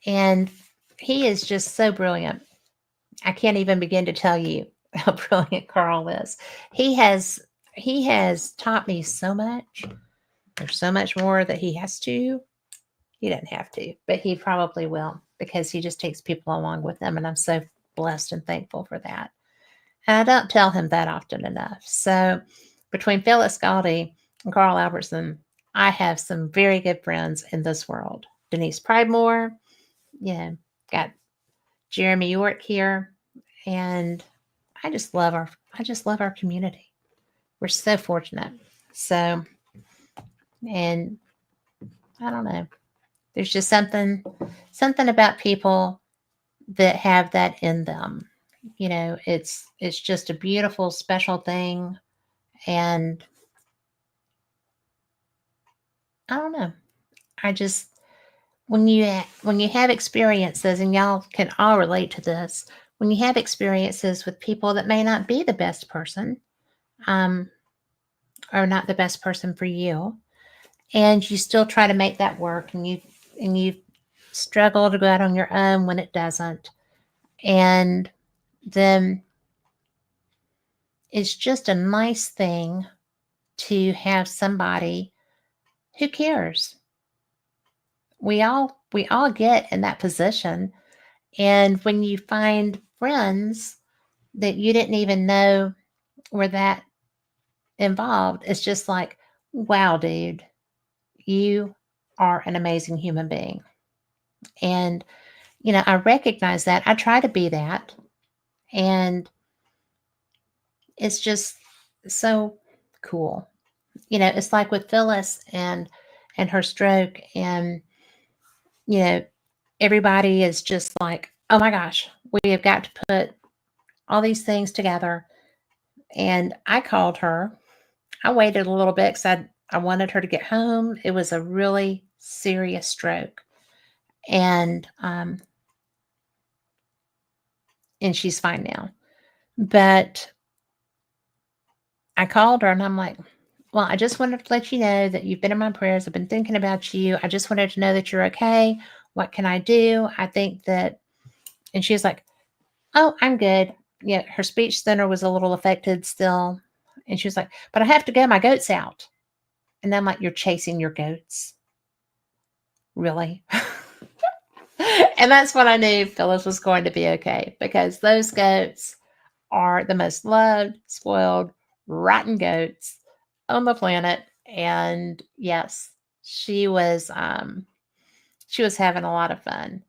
And he is just so brilliant. I can't even begin to tell you how brilliant Carl is. He has he has taught me so much. There's so much more that he has to. He doesn't have to, but he probably will because he just takes people along with him. And I'm so blessed and thankful for that. And I don't tell him that often enough. So between Phyllis Galdi and Carl Albertson, I have some very good friends in this world. Denise Pridemore, yeah, got Jeremy York here, and I just love our community. We're so fortunate. So, and I don't know. There's just something about people that have that in them. It's just a beautiful, special thing. And I don't know. I just when you have experiences, and y'all can all relate to this, when you have experiences with people that may not be the best person, um, or not the best person for you, and you still try to make that work, and you struggle to go out on your own when it doesn't, and then it's just a nice thing to have somebody who cares. We all get in that position, and when you find friends that you didn't even know were that involved, it's just like, wow, dude, you are an amazing human being. And I recognize that. I try to be that. And it's just so cool. It's like with Phyllis and her stroke, and you know, everybody is just like, "Oh my gosh, we have got to put all these things together." And I called her. I waited a little bit cuz I wanted her to get home. It was a really serious stroke. And she's fine now. But I called her and I'm like, "Well, I just wanted to let you know that you've been in my prayers. I've been thinking about you. I just wanted to know that you're okay. What can I do? I think that," and she was like, "Oh, I'm good." Yeah, her speech center was a little affected still. And she was like, "But I have to go. My goat's out." And I'm like, "You're chasing your goats? Really?" And that's when I knew Phyllis was going to be okay, because those goats are the most loved, spoiled, rotten goats on the planet. And yes, she was having a lot of fun.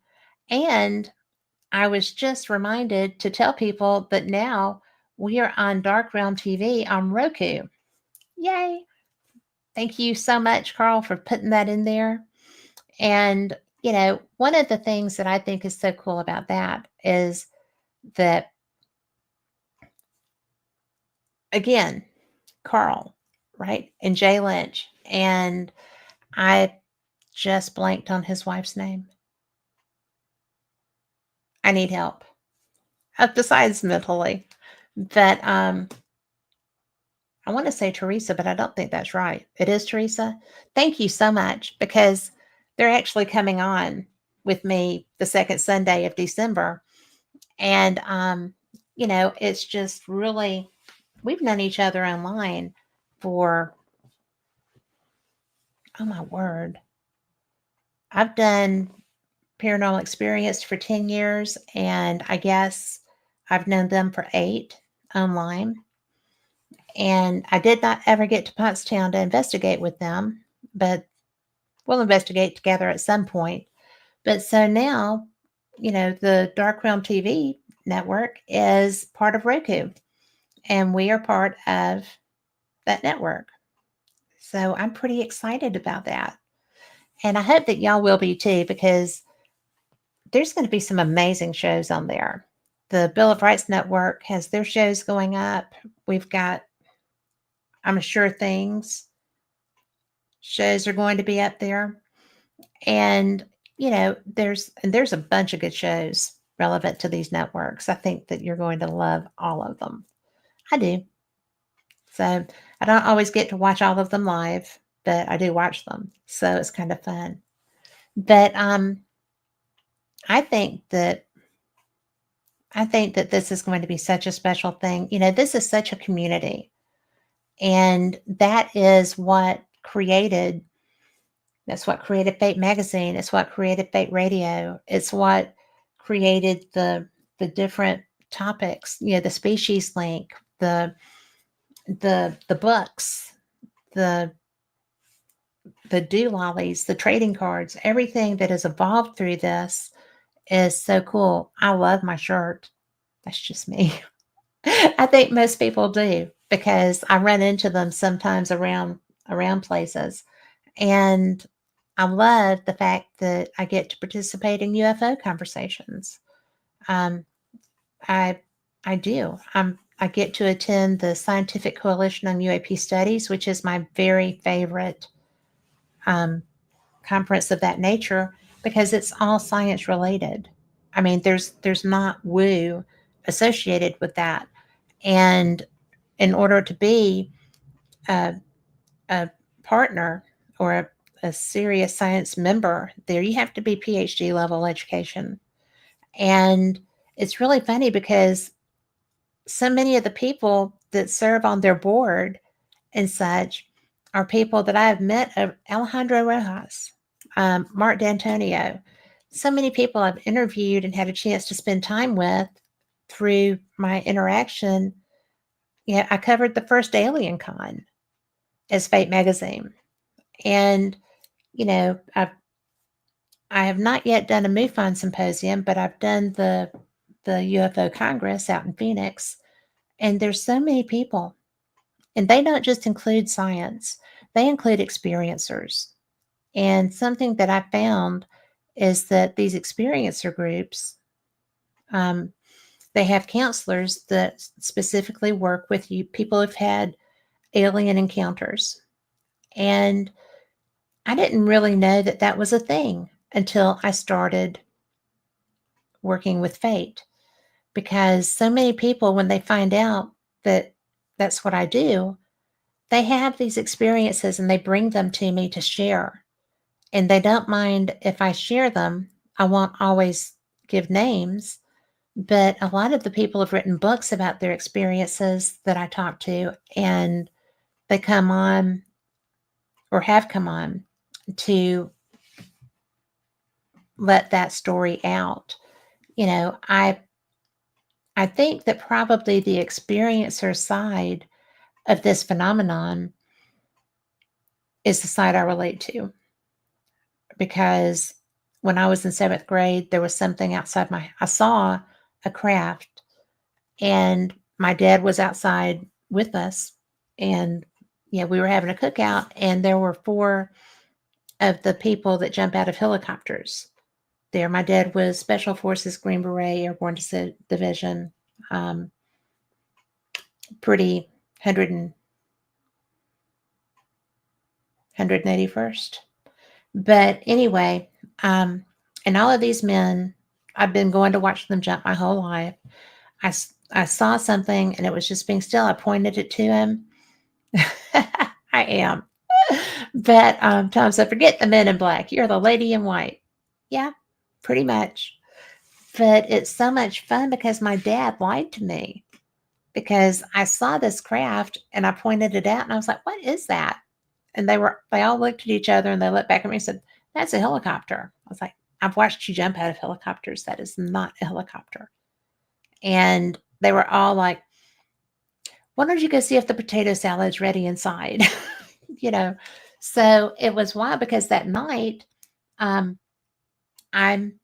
And I was just reminded to tell people that now we are on Dark Realm TV on Roku. Yay! Thank you so much, Carl, for putting that in there. And one of the things that I think is so cool about that is that, again, Carl, right? And Jay Lynch. And I just blanked on his wife's name. I need help. Besides mentally. But I want to say Teresa, but I don't think that's right. It is Teresa. Thank you so much, because they're actually coming on with me the second Sunday of December. And it's just really, we've known each other online for, oh my word. I've done Paranormal Experience for 10 years, and I guess I've known them for 8 online. And I did not ever get to Pottstown to investigate with them, but we'll investigate together at some point. But so now, the Dark Realm TV network is part of Roku, and we are part of that network. So I'm pretty excited about that. And I hope that y'all will be too, because there's going to be some amazing shows on there. The Bill of Rights Network has their shows going up. We've got, I'm sure, things shows are going to be up there. And, there's a bunch of good shows relevant to these networks. I think that you're going to love all of them. I do. So I don't always get to watch all of them live, but I do watch them. So it's kind of fun. But I think that I think that this is going to be such a special thing. This is such a community. And that's what created Fate Magazine. It's what created Fate Radio. It's what created the different topics, the species link, the books, the doolollies, the trading cards, everything that has evolved through this is so cool. I love my shirt. That's just me. I think most people do because I run into them sometimes around places. And I love the fact that I get to participate in UFO conversations. Um, I I do. I get to attend the Scientific Coalition on UAP Studies, which is my very favorite um, conference of that nature because it's all science related. I mean, there's not woo associated with that, and in order to be a, a partner or a serious science member, there you have to be PhD level education, and it's really funny because so many of the people that serve on their board and such are people that I have met Alejandro Rojas, Mark D'Antonio. So many people I've interviewed and had a chance to spend time with through my interaction. Yeah, I covered the first Alien Con as Fate Magazine. And, I have not yet done a MUFON symposium, but I've done the UFO Congress out in Phoenix. And there's so many people. And they don't just include science, they include experiencers. And something that I found is that these experiencer groups, um, they have counselors that specifically work with you, people who've had alien encounters. And I didn't really know that that was a thing until I started working with Fate because so many people, when they find out that that's what I do, they have these experiences and they bring them to me to share. And they don't mind if I share them. I won't always give names, but a lot of the people have written books about their experiences that I talk to, and they come on or have come on to let that story out. I think that probably the experiencer side of this phenomenon is the side I relate to because when I was in 7th grade, there was something outside I saw a craft, and my dad was outside with us, and we were having a cookout, and there were 4 of the people that jump out of helicopters there. My dad was Special Forces Green Beret Airborne Division, pretty 181st. But anyway, and all of these men, I've been going to watch them jump my whole life. I saw something and it was just being still. I pointed it to him. I am. But Tom said, forget the men in black. You're the lady in white. Yeah, pretty much. But it's so much fun because my dad lied to me because I saw this craft and I pointed it out and I was like, what is that? And they all looked at each other and they looked back at me and said, that's a helicopter. I was like, I've watched you jump out of helicopters. That is not a helicopter. And they were all like, why don't you go see if the potato salad's ready inside? So it was wild because that night, I'm in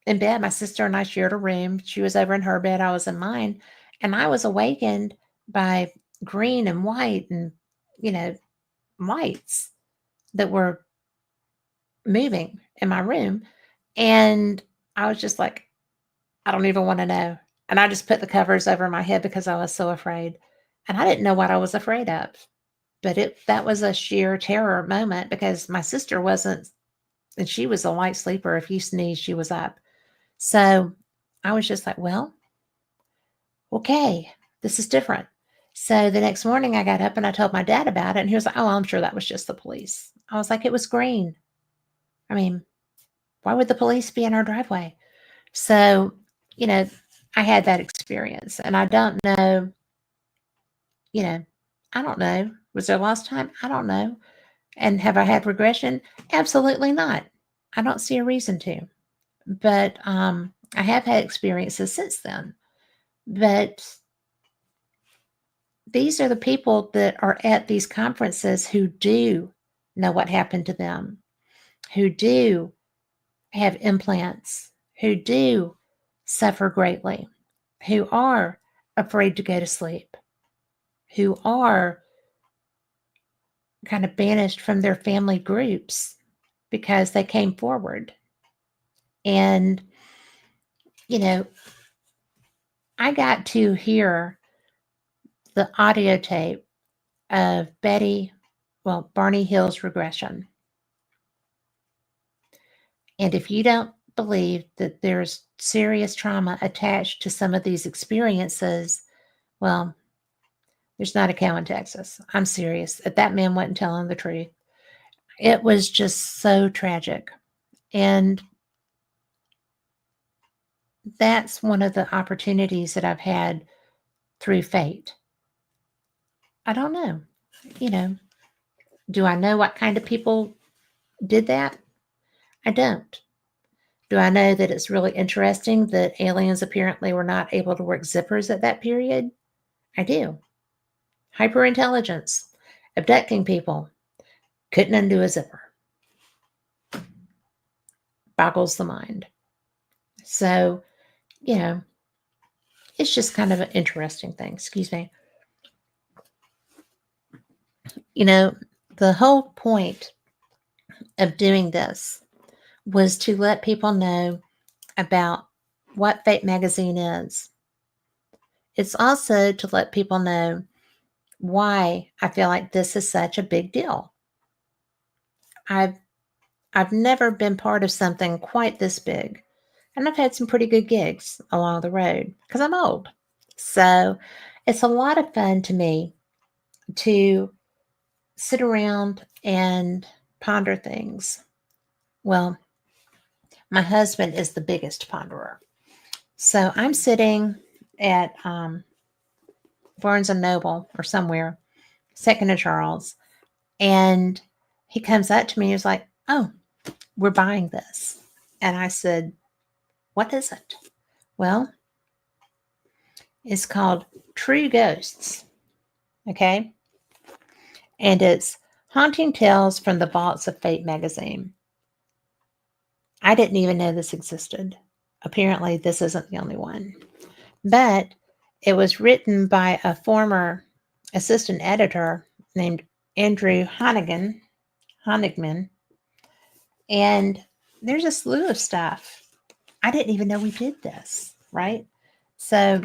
bed. My sister and I shared a room. She was over in her bed. I was in mine. And I was awakened by green and white and, lights that were moving in my room. And I was just like, I don't even want to know. And I just put the covers over my head because I was so afraid. And I didn't know what I was afraid of. But that was a sheer terror moment because my sister wasn't, and she was a light sleeper. If you sneezed, she was up. So I was just like, well, okay, this is different. So the next morning I got up and I told my dad about it, and he was like, oh, I'm sure that was just the police. I was like, it was green. I mean, why would the police be in our driveway? So, you know, I had that experience, and I don't know, you know, I don't know. Was there lost time? I don't know. And have I had regression? Absolutely not. I don't see a reason to. But I have had experiences since then. But these are the people that are at these conferences who do know what happened to them, who do have implants, who do suffer greatly, who are afraid to go to sleep, who are kind of banished from their family groups because they came forward. And, you know, I got to hear the audio tape of Barney Hill's regression. And if you don't believe that there's serious trauma attached to some of these experiences, well, there's not a cow in Texas. I'm serious. That man wasn't telling the truth. It was just so tragic. And that's one of the opportunities that I've had through fate. I don't know. You know, do I know what kind of people did that? I don't. Do I know that it's really interesting that aliens apparently were not able to work zippers at that period? I do. Hyperintelligence, abducting people, couldn't undo a zipper. Boggles the mind. So, you know, it's just kind of an interesting thing. Excuse me. You know, the whole point of doing this was to let people know about what Fate Magazine is. It's also to let people know why I feel like this is such a big deal. I've never been part of something quite this big. And I've had some pretty good gigs along the road because I'm old. So it's a lot of fun to me to sit around and ponder things. Well, my husband is the biggest ponderer. So I'm sitting at Barnes and Noble or somewhere, Second and Charles, and he comes up to me and he's like, oh, we're buying this. And I said, what is it? Well, it's called True Ghosts. Okay. And it's Haunting Tales from the Vaults of Fate magazine. I didn't even know this existed. Apparently, this isn't the only one. But it was written by a former assistant editor named Andrew Honigman. And there's a slew of stuff. I didn't even know we did this, right? So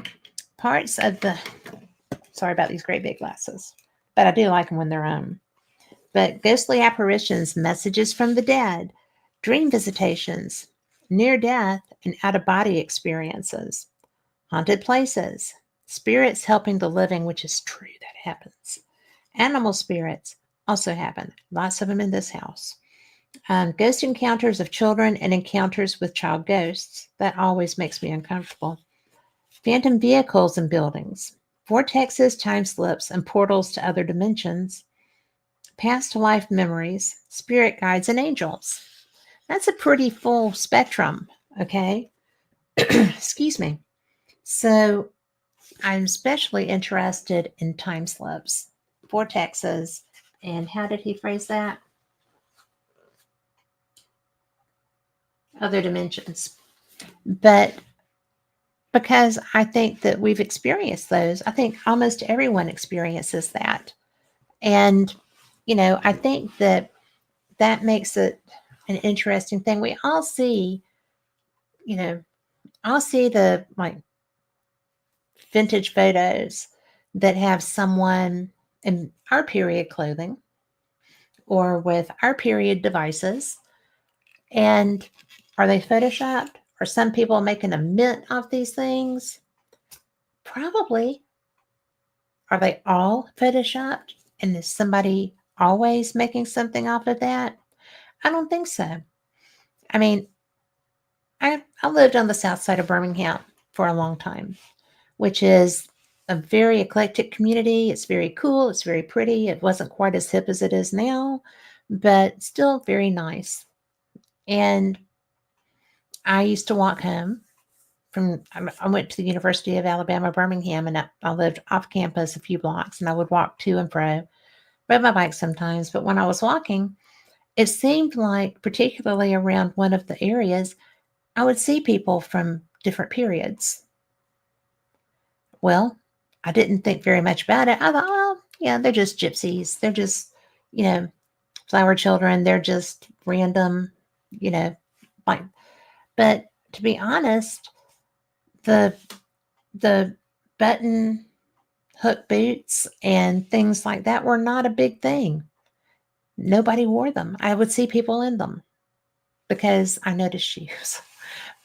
parts of sorry about these great big glasses, but I do like them when they're But ghostly apparitions, messages from the dead, dream visitations, near death and out of body experiences, haunted places, spirits helping the living, which is true, that happens. Animal spirits also happen, lots of them in this house. Ghost encounters of children and encounters with child ghosts. That always makes me uncomfortable. Phantom vehicles and buildings, vortexes, time slips, and portals to other dimensions. Past life memories, spirit guides, and angels. That's a pretty full spectrum, okay? Excuse me. So I'm especially interested in time slips, vortexes, and how did he phrase that? Other dimensions. But because I think that we've experienced those, I think almost everyone experiences that. And, you know, I think that makes it an interesting thing. We all see you know, I'll see the like vintage photos that have someone in our period clothing or with our period devices. And are they photoshopped? Are some people making a mint of these things? Probably. Are they all photoshopped? And is somebody always making something off of that? I don't think so. I mean, I lived on the south side of Birmingham for a long time, which is a very eclectic community. It's very cool. It's very pretty. It wasn't quite as hip as it is now, but still very nice. And I used to walk home from, I went to the University of Alabama, Birmingham, and I lived off campus a few blocks, and I would walk to and fro, ride my bike sometimes. But when I was walking, it seemed like, particularly around one of the areas, I would see people from different periods. Well, I didn't think very much about it. I thought, well, yeah, they're just gypsies. They're just, you know, flower children. They're just random, you know, like. But to be honest, the the button hook boots and things like that were not a big thing. Nobody wore them. I would see people in them because I noticed shoes.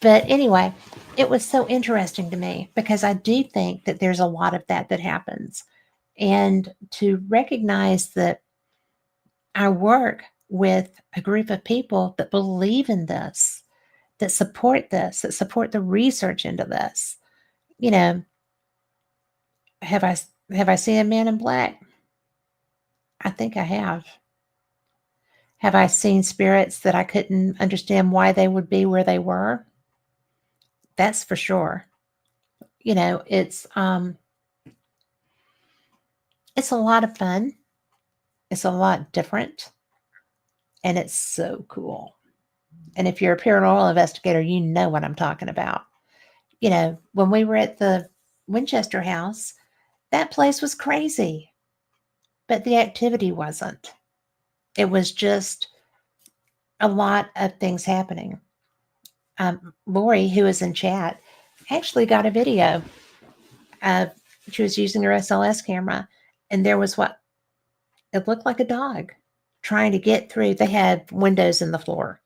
But anyway, it was so interesting to me because I do think that there's a lot of that happens. And to recognize that I work with a group of people that believe in this, that support this, that support the research into this. You know, have I have I seen a man in black? I think I have. Have I seen spirits that I couldn't understand why they would be where they were? That's for sure. You know, it's a lot of fun. It's a lot different, and it's so cool. And if you're a paranormal investigator, you know what I'm talking about. You know, when we were at the Winchester house, that place was crazy, but the activity wasn't. It was just a lot of things happening. Lori, who is in chat, actually got a video of she was using her SLS camera, and there was what it looked like a dog trying to get through. They had windows in the floor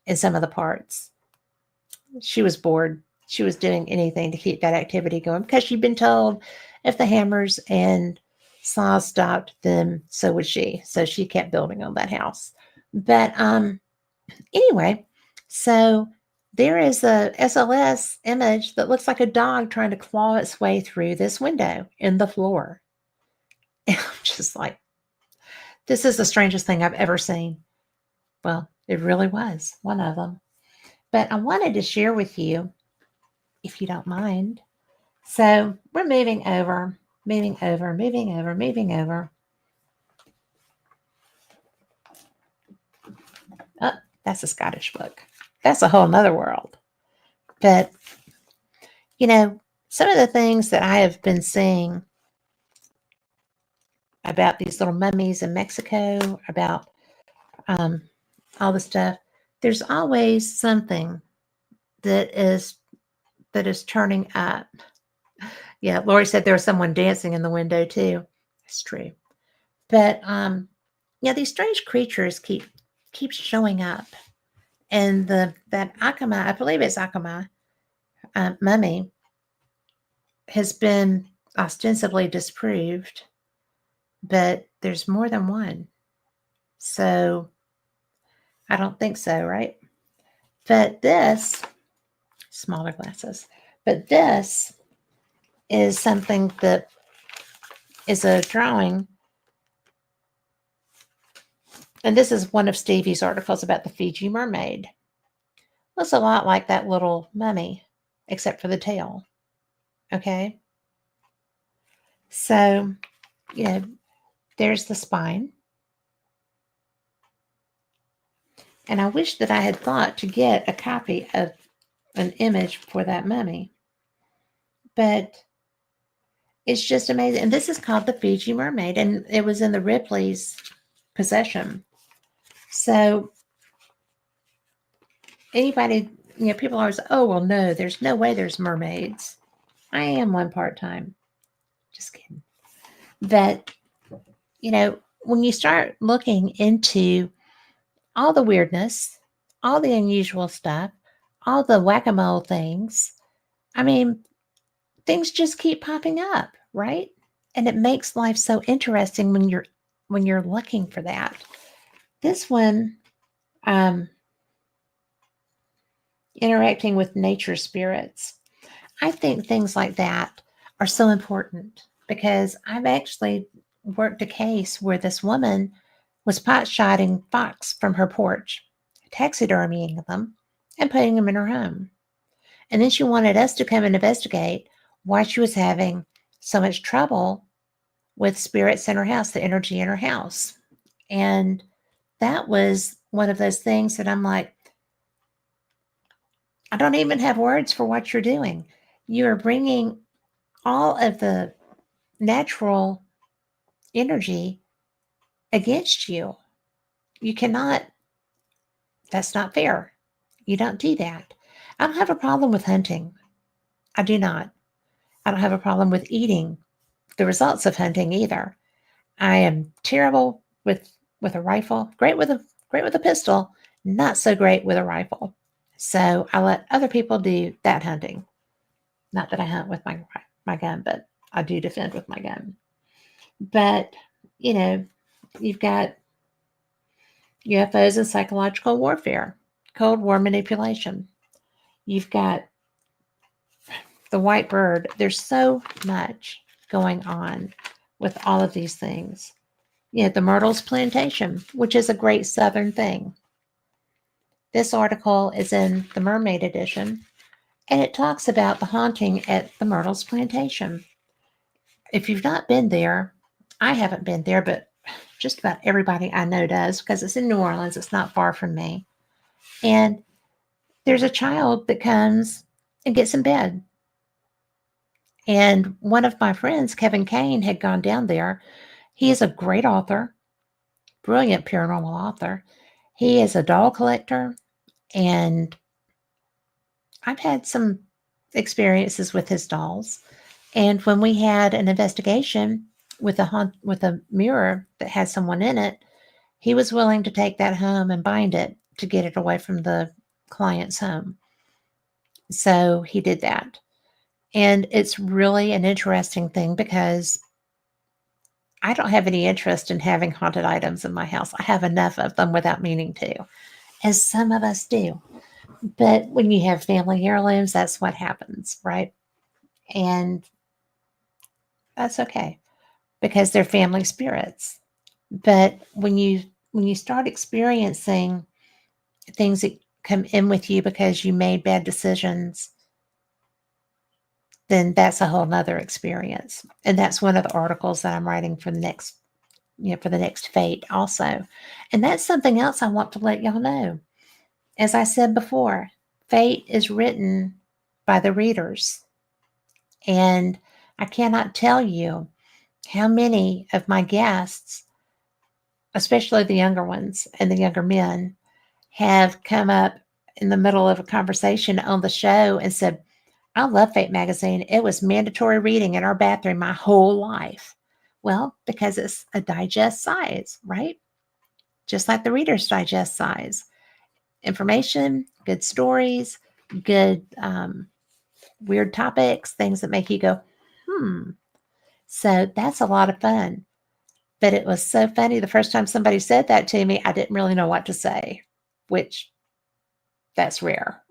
in some of the parts. She was bored. She was doing anything to keep that activity going because she'd been told if the hammers and saws stopped, then so would she. So she kept building on that house. But anyway, so there is a SLS image that looks like a dog trying to claw its way through this window in the floor. And I'm just like, this is the strangest thing I've ever seen. Well, it really was one of them. But I wanted to share with you, if you don't mind. So we're moving over, moving over, moving over, moving over. Oh, that's a Scottish book. That's a whole nother world. But, you know, some of the things that I have been seeing about these little mummies in Mexico, about all the stuff, there's always something that is turning up. Yeah, Lori said there was someone dancing in the window too. That's true. But yeah, these strange creatures keep showing up. And that Akama, I believe it's Akama mummy, has been ostensibly disproved, but there's more than one. So I don't think so, right? But this, smaller glasses, but this is something that is a drawing. And this is one of Stevie's articles about the Fiji mermaid. Looks a lot like that little mummy, except for the tail. Okay. So, you know, there's the spine. And I wish that I had thought to get a copy of an image for that mummy. But it's just amazing. And this is called the Fiji mermaid, and it was in the Ripley's possession. So anybody People always, oh, well, no, there's no way there's mermaids. I am one part-time. Just kidding. But, when you start looking into all the weirdness, all the unusual stuff, all the whack-a-mole things, I mean, things just keep popping up, right? And it makes life so interesting when you're looking for that. This one, um, interacting with nature spirits. I think things like that are so important because I've actually worked a case where this woman was pot shotting fox from her porch, taxidermying them, and putting them in her home. And then she wanted us to come and investigate why she was having so much trouble with spirits in her house, the energy in her house. And that was one of those things that I'm like, I don't even have words for what you're doing. You are bringing all of the natural energy against you. You cannot, that's not fair. You don't do that. I don't have a problem with hunting. I do not. I don't have a problem with eating the results of hunting either. I am terrible with a rifle, great with a pistol, not so great with a rifle. So I let other people do that hunting. Not that I hunt with my gun, but I do defend with my gun. But you know, you've got UFOs and psychological warfare, Cold War manipulation. You've got the white bird. There's so much going on with all of these things. The Myrtles Plantation, which is a great Southern thing. This article is in the Mermaid Edition, and it talks about the haunting at the Myrtles Plantation. If you've not been there, I haven't been there, but just about everybody I know does because it's in New Orleans. It's not far from me. And there's a child that comes and gets in bed. And one of my friends, Kevin Kane, had gone down there. He is a great author, brilliant paranormal author. He is a doll collector, and I've had some experiences with his dolls. And when we had an investigation with a mirror that had someone in it, he was willing to take that home and bind it to get it away from the client's home. So he did that. And it's really an interesting thing because I don't have any interest in having haunted items in my house. I have enough of them without meaning to, as some of us do. But when you have family heirlooms, that's what happens, right? And that's okay because they're family spirits. But when you start experiencing things that come in with you because you made bad decisions, then that's a whole nother experience. And that's one of the articles that I'm writing for the next Fate also. And that's something else I want to let y'all know. As I said before, Fate is written by the readers. And I cannot tell you how many of my guests, especially the younger ones and the younger men, have come up in the middle of a conversation on the show and said, I love Fate magazine. It was mandatory reading in our bathroom my whole life. Well, because it's a digest size, right? Just like the Reader's Digest size. Information, good stories, good weird topics, things that make you go, So that's a lot of fun. But it was so funny. The first time somebody said that to me, I didn't really know what to say, which that's rare.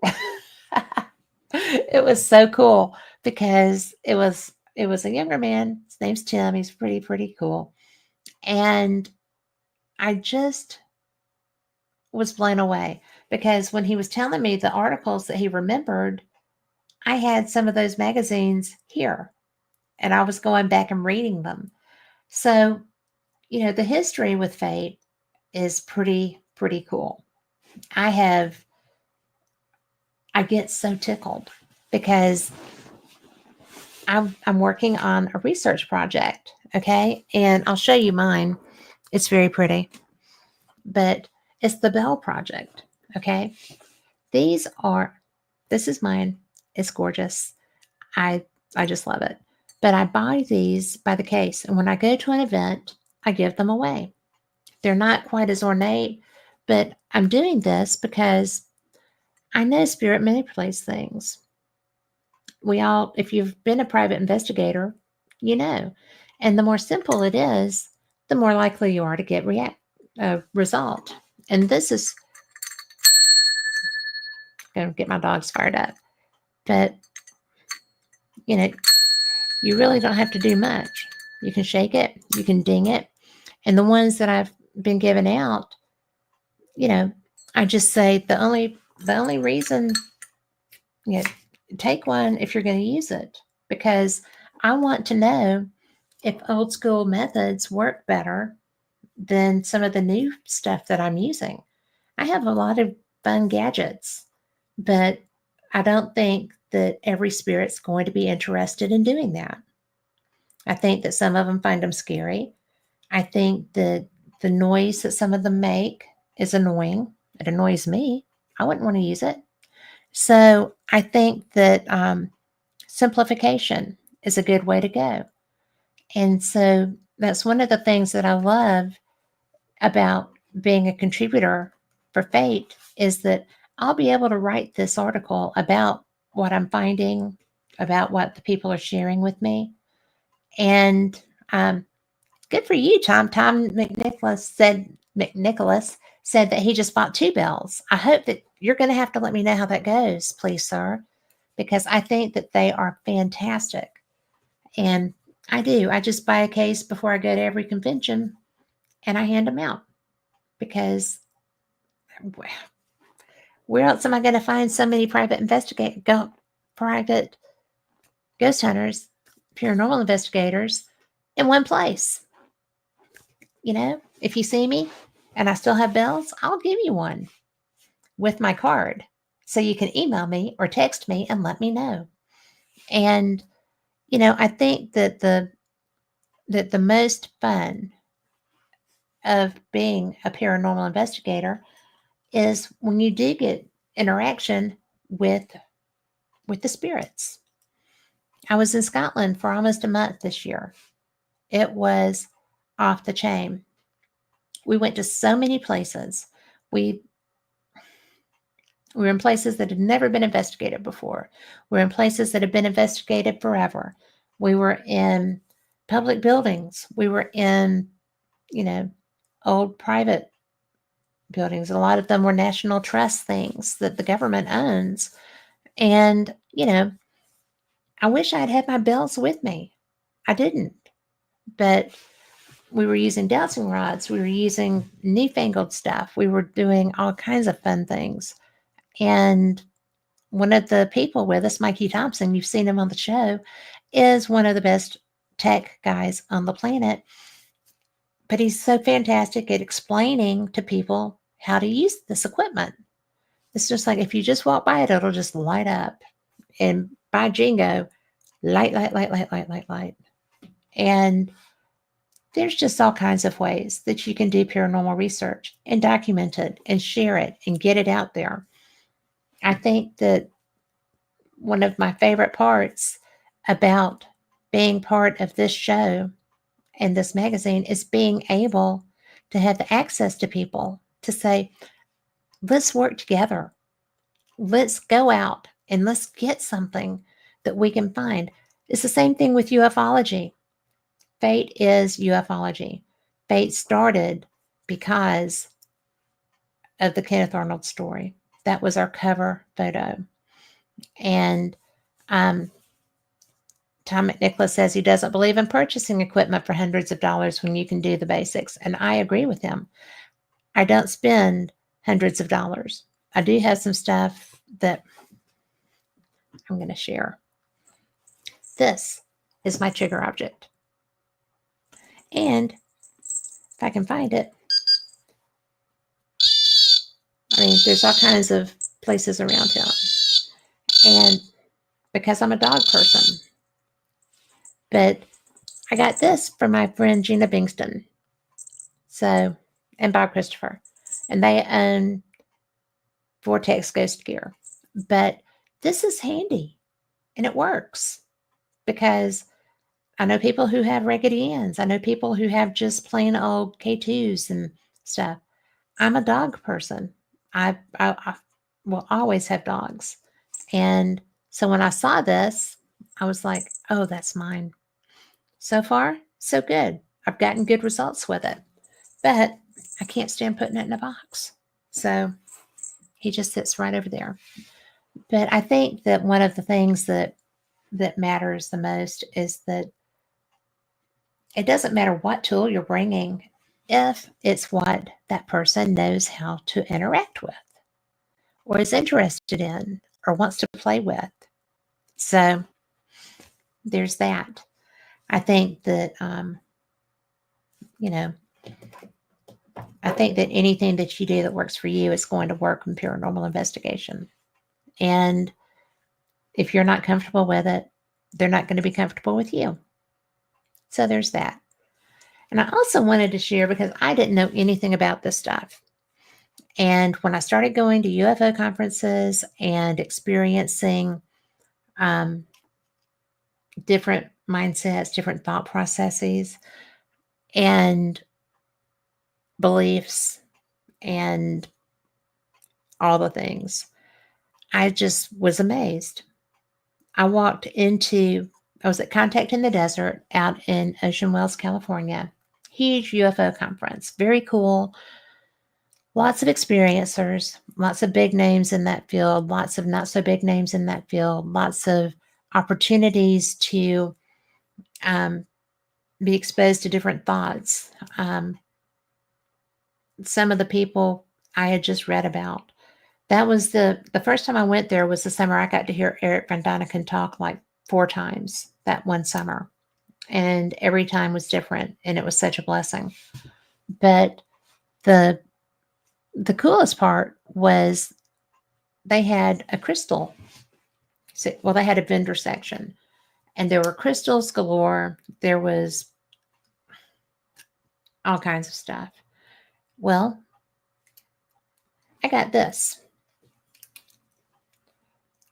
It was so cool because it was a younger man. His name's Tim. He's pretty cool. And I just was blown away because when he was telling me the articles that he remembered, I had some of those magazines here and I was going back and reading them. So, the history with Fate is pretty cool. I get so tickled because I'm working on a research project, okay? And I'll show you mine. It's very pretty. But it's the Bell Project, okay? These are This is mine. It's gorgeous. I just love it. But I buy these by the case, and when I go to an event, I give them away. They're not quite as ornate, but I'm doing this because I know spirit manipulates things. If you've been a private investigator, you know. And the more simple it is, the more likely you are to get a result. And this is going to get my dogs fired up. But, you know, you really don't have to do much. You can shake it, you can ding it. And the ones that I've been giving out, I just say the only reason, take one if you're going to use it, because I want to know if old school methods work better than some of the new stuff that I'm using. I have a lot of fun gadgets, but I don't think that every spirit's going to be interested in doing that. I think that some of them find them scary. I think that the noise that some of them make is annoying. It annoys me. I wouldn't want to use it. So I think that simplification is a good way to go. And so that's one of the things that I love about being a contributor for Fate, is that I'll be able to write this article about what I'm finding, about what the people are sharing with me. And good for you, Tom. Tom McNicholas said that he just bought 2 bells. I hope that you're going to have to let me know how that goes, please, sir, because I think that they are fantastic. And I do. I just buy a case before I go to every convention, and I hand them out, because where else am I going to find so many private ghost hunters, paranormal investigators in one place? If you see me and I still have bells, I'll give you one with my card. So you can email me or text me and let me know. And, I think that the most fun of being a paranormal investigator is when you do get interaction with the spirits. I was in Scotland for almost a month this year. It was off the chain. We went to so many places. We were in places that had never been investigated before. We were in places that had been investigated forever. We were in public buildings. We were in, old private buildings. A lot of them were national trust things that the government owns. And, I wish I'd had my bells with me. I didn't. But we were using dowsing rods. We were using newfangled stuff. We were doing all kinds of fun things. And one of the people with us, Mikey Thompson, you've seen him on the show, is one of the best tech guys on the planet. But he's so fantastic at explaining to people how to use this equipment. It's just like if you just walk by it, it'll just light up. And by jingo, light, light, light, light, light, light, light. And there's just all kinds of ways that you can do paranormal research and document it and share it and get it out there. I think that one of my favorite parts about being part of this show and this magazine is being able to have the access to people to say, let's work together. Let's go out and let's get something that we can find. It's the same thing with ufology. Fate is ufology. Fate started because of the Kenneth Arnold story. That was our cover photo. And Tom McNicholas says he doesn't believe in purchasing equipment for hundreds of dollars when you can do the basics. And I agree with him. I don't spend hundreds of dollars. I do have some stuff that I'm going to share. This is my trigger object. And if I can find it, there's all kinds of places around here. And because I'm a dog person. But I got this from my friend Gina Bingston. So, and Bob Christopher. And they own Vortex Ghost Gear. But this is handy and it works because I know people who have raggedy ends. I know people who have just plain old K2s and stuff. I'm a dog person. I will always have dogs. And so when I saw this, I was like, oh, that's mine. So far, so good. I've gotten good results with it, but I can't stand putting it in a box. So he just sits right over there. But I think that one of the things that matters the most is that it doesn't matter what tool you're bringing if it's what that person knows how to interact with or is interested in or wants to play with. So there's that. I think that, you know, I think that anything that you do that works for you is going to work in paranormal investigation. And if you're not comfortable with it, they're not going to be comfortable with you. So there's that. And I also wanted to share because I didn't know anything about this stuff. And when I started going to UFO conferences and experiencing different mindsets, different thought processes, and beliefs, and all the things, I just was amazed. I was at Contact in the Desert out in Ocean Wells, California. Huge UFO conference. Very cool. Lots of experiencers, lots of big names in that field, lots of not so big names in that field, lots of opportunities to be exposed to different thoughts. Some of the people I had just read about. That was the first time I went there was the summer I got to hear Eric Von Daniken talk like 4 times that one summer. And every time was different, and it was such a blessing. But the coolest part was they had a crystal. Well, they had a vendor section, and there were crystals galore. There was all kinds of stuff. Well, I got this.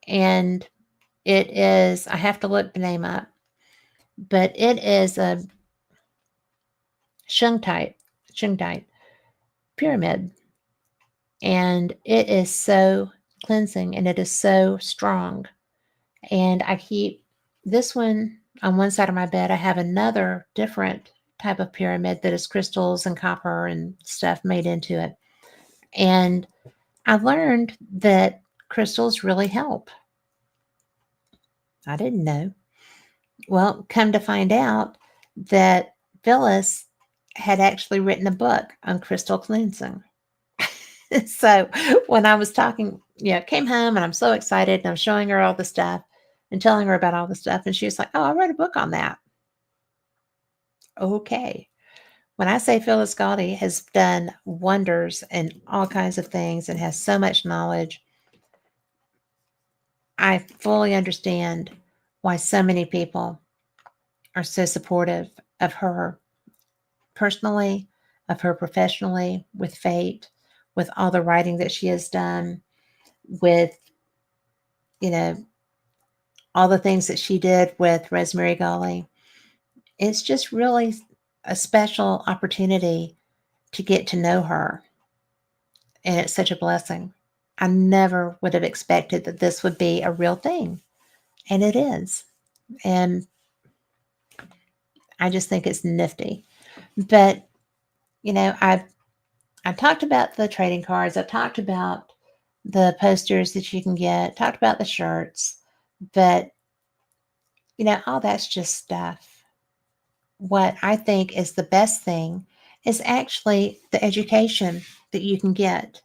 And it is, I have to look the name up, but it is a Shungite pyramid. And it is so cleansing and it is so strong. And I keep this one on one side of my bed. I have another different type of pyramid that is crystals and copper and stuff made into it. And I learned that crystals really help. I didn't know. Well, come to find out that Phyllis had actually written a book on crystal cleansing. So when I was talking, came home and I'm so excited and I'm showing her all the stuff and telling her about all the stuff. And she was like, oh, I wrote a book on that. Okay. When I say Phyllis Galdi has done wonders and all kinds of things and has so much knowledge, I fully understand why so many people are so supportive of her personally, of her professionally, with Fate, with all the writing that she has done, with, all the things that she did with Rosemary Galley. It's just really a special opportunity to get to know her. And it's such a blessing. I never would have expected that this would be a real thing. And it is. And I just think it's nifty. But, I talked about the trading cards. I talked about the posters that you can get, talked about the shirts. But, all that's just stuff. What I think is the best thing is actually the education that you can get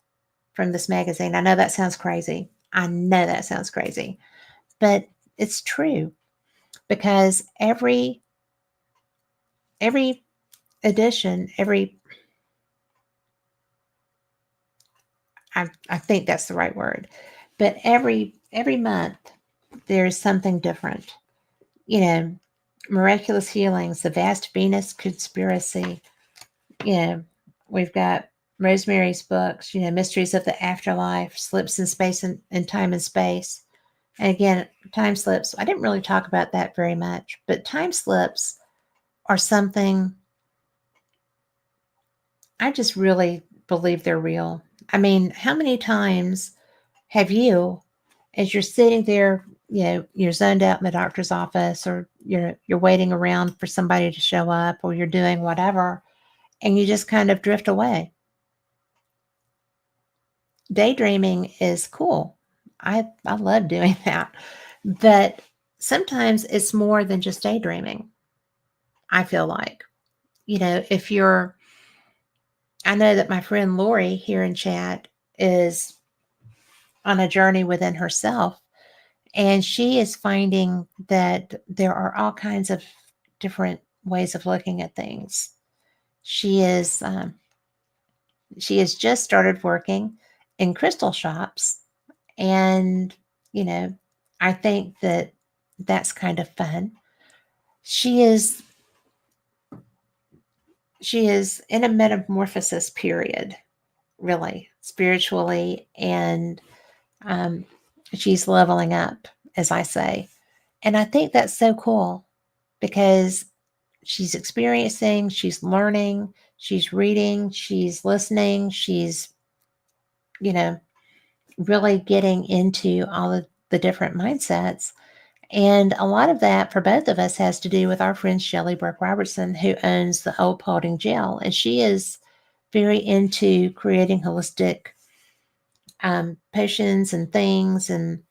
from this magazine. I know that sounds crazy. But it's true because every edition, I think that's the right word, but every month there's something different. Miraculous Healings, The Vast Venus Conspiracy. We've got Rosemary's books, Mysteries of the Afterlife, Slips in Space and Time and Space, And again, time slips, I didn't really talk about that very much, but time slips are something I just really believe they're real. I mean, how many times have you, as you're sitting there, you're zoned out in the doctor's office, or you're waiting around for somebody to show up, or you're doing whatever, and you just kind of drift away? Daydreaming is cool. I love doing that. But sometimes it's more than just daydreaming, I feel like. If you're I know that my friend Lori here in chat is on a journey within herself, and she is finding that there are all kinds of different ways of looking at things. She is she has just started working in crystal shops, and you know, I think that that's kind of fun. She is she is in a metamorphosis period, really spiritually, and um, she's leveling up, as I say. And I think that's so cool because she's experiencing, she's learning, she's reading, she's listening, she's, you know, really getting into all of the different mindsets. And a lot of that for both of us has to do with our friend Shelley Burke Robertson, who owns the Old Paulding Jail. And she is very into creating holistic potions and things. And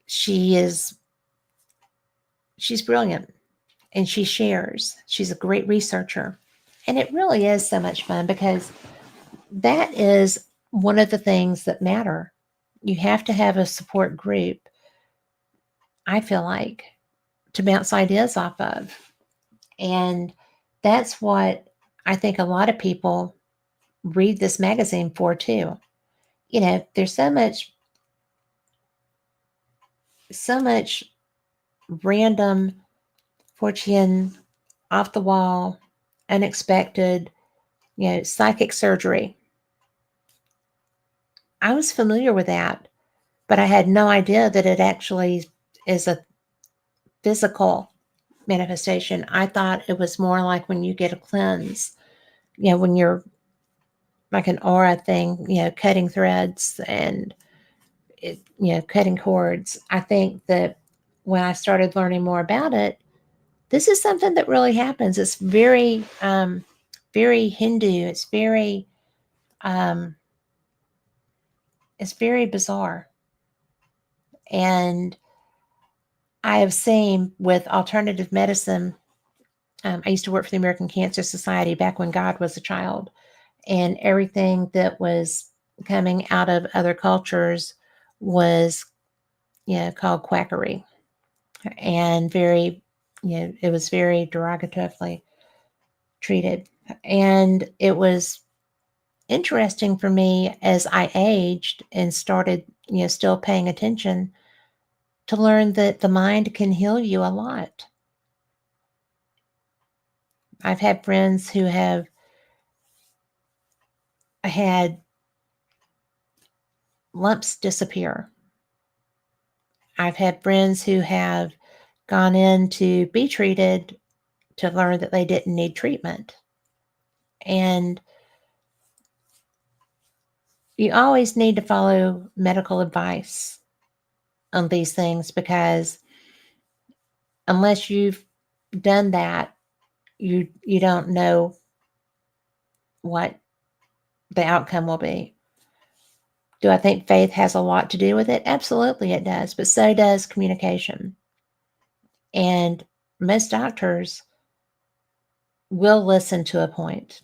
she is, she's brilliant, and she shares. She's a great researcher. And it really is so much fun because that is one of the things that matter. You have to have a support group, I feel like, to bounce ideas off of. And that's what I think a lot of people read this magazine for too. There's so much random, fortune, off the wall, unexpected, psychic surgery. I was familiar with that, but I had no idea that it actually is a physical manifestation. I thought it was more like when you get a cleanse, when you're like an aura thing, cutting threads and cutting cords. I think that when I started learning more about it, this is something that really happens. It's very Hindu. Um, it's very bizarre. And I have seen with alternative medicine. I used to work for the American Cancer Society back when God was a child, and everything that was coming out of other cultures was, called quackery, and it was very derogatively treated. And it was interesting for me as I aged and started, still paying attention, to learn that the mind can heal you a lot. I've had friends who have had lumps disappear. I've had friends who have gone in to be treated to learn that they didn't need treatment. And you always need to follow medical advice on these things, because unless you've done that, you don't know what the outcome will be. Do I think faith has a lot to do with it? Absolutely it does, but so does communication. And most doctors will listen to a point.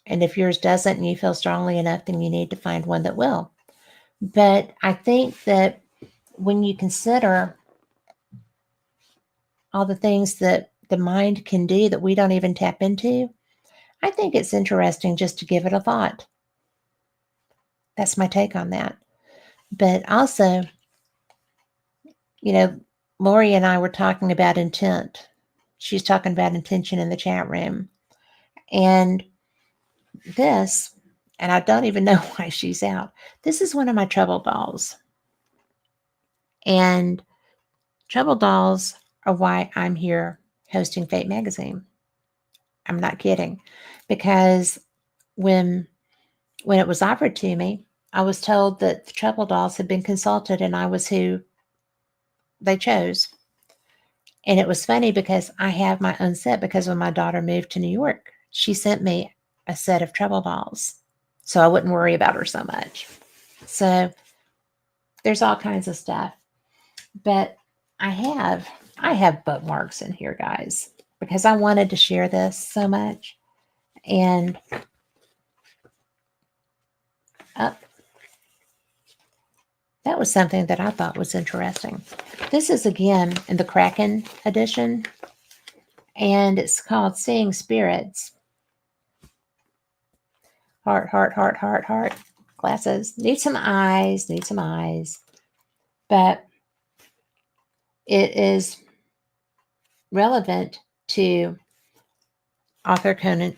And if yours doesn't and you feel strongly enough, then you need to find one that will. But I think that when you consider all the things that the mind can do that we don't even tap into, I think it's interesting just to give it a thought. That's my take on that. But also, you know, Lori and I were talking about intent. She's talking about intention in the chat room. And this, and I don't even know why she's out. This is one of my trouble dolls. And Trouble Dolls are why I'm here hosting Fate Magazine. I'm not kidding. Because when it was offered to me, I was told that the Trouble Dolls had been consulted and I was who they chose. And it was funny because I have my own set because when my daughter moved to New York, she sent me a set of Trouble Dolls so I wouldn't worry about her so much. So there's all kinds of stuff. But I have bookmarks in here, guys, because I wanted to share this so much. And that was something that I thought was interesting. This is again in the Kraken edition, and it's called Seeing Spirits. Heart, heart, heart, heart, heart. Glasses. Need some eyes. But it is relevant to Arthur Conan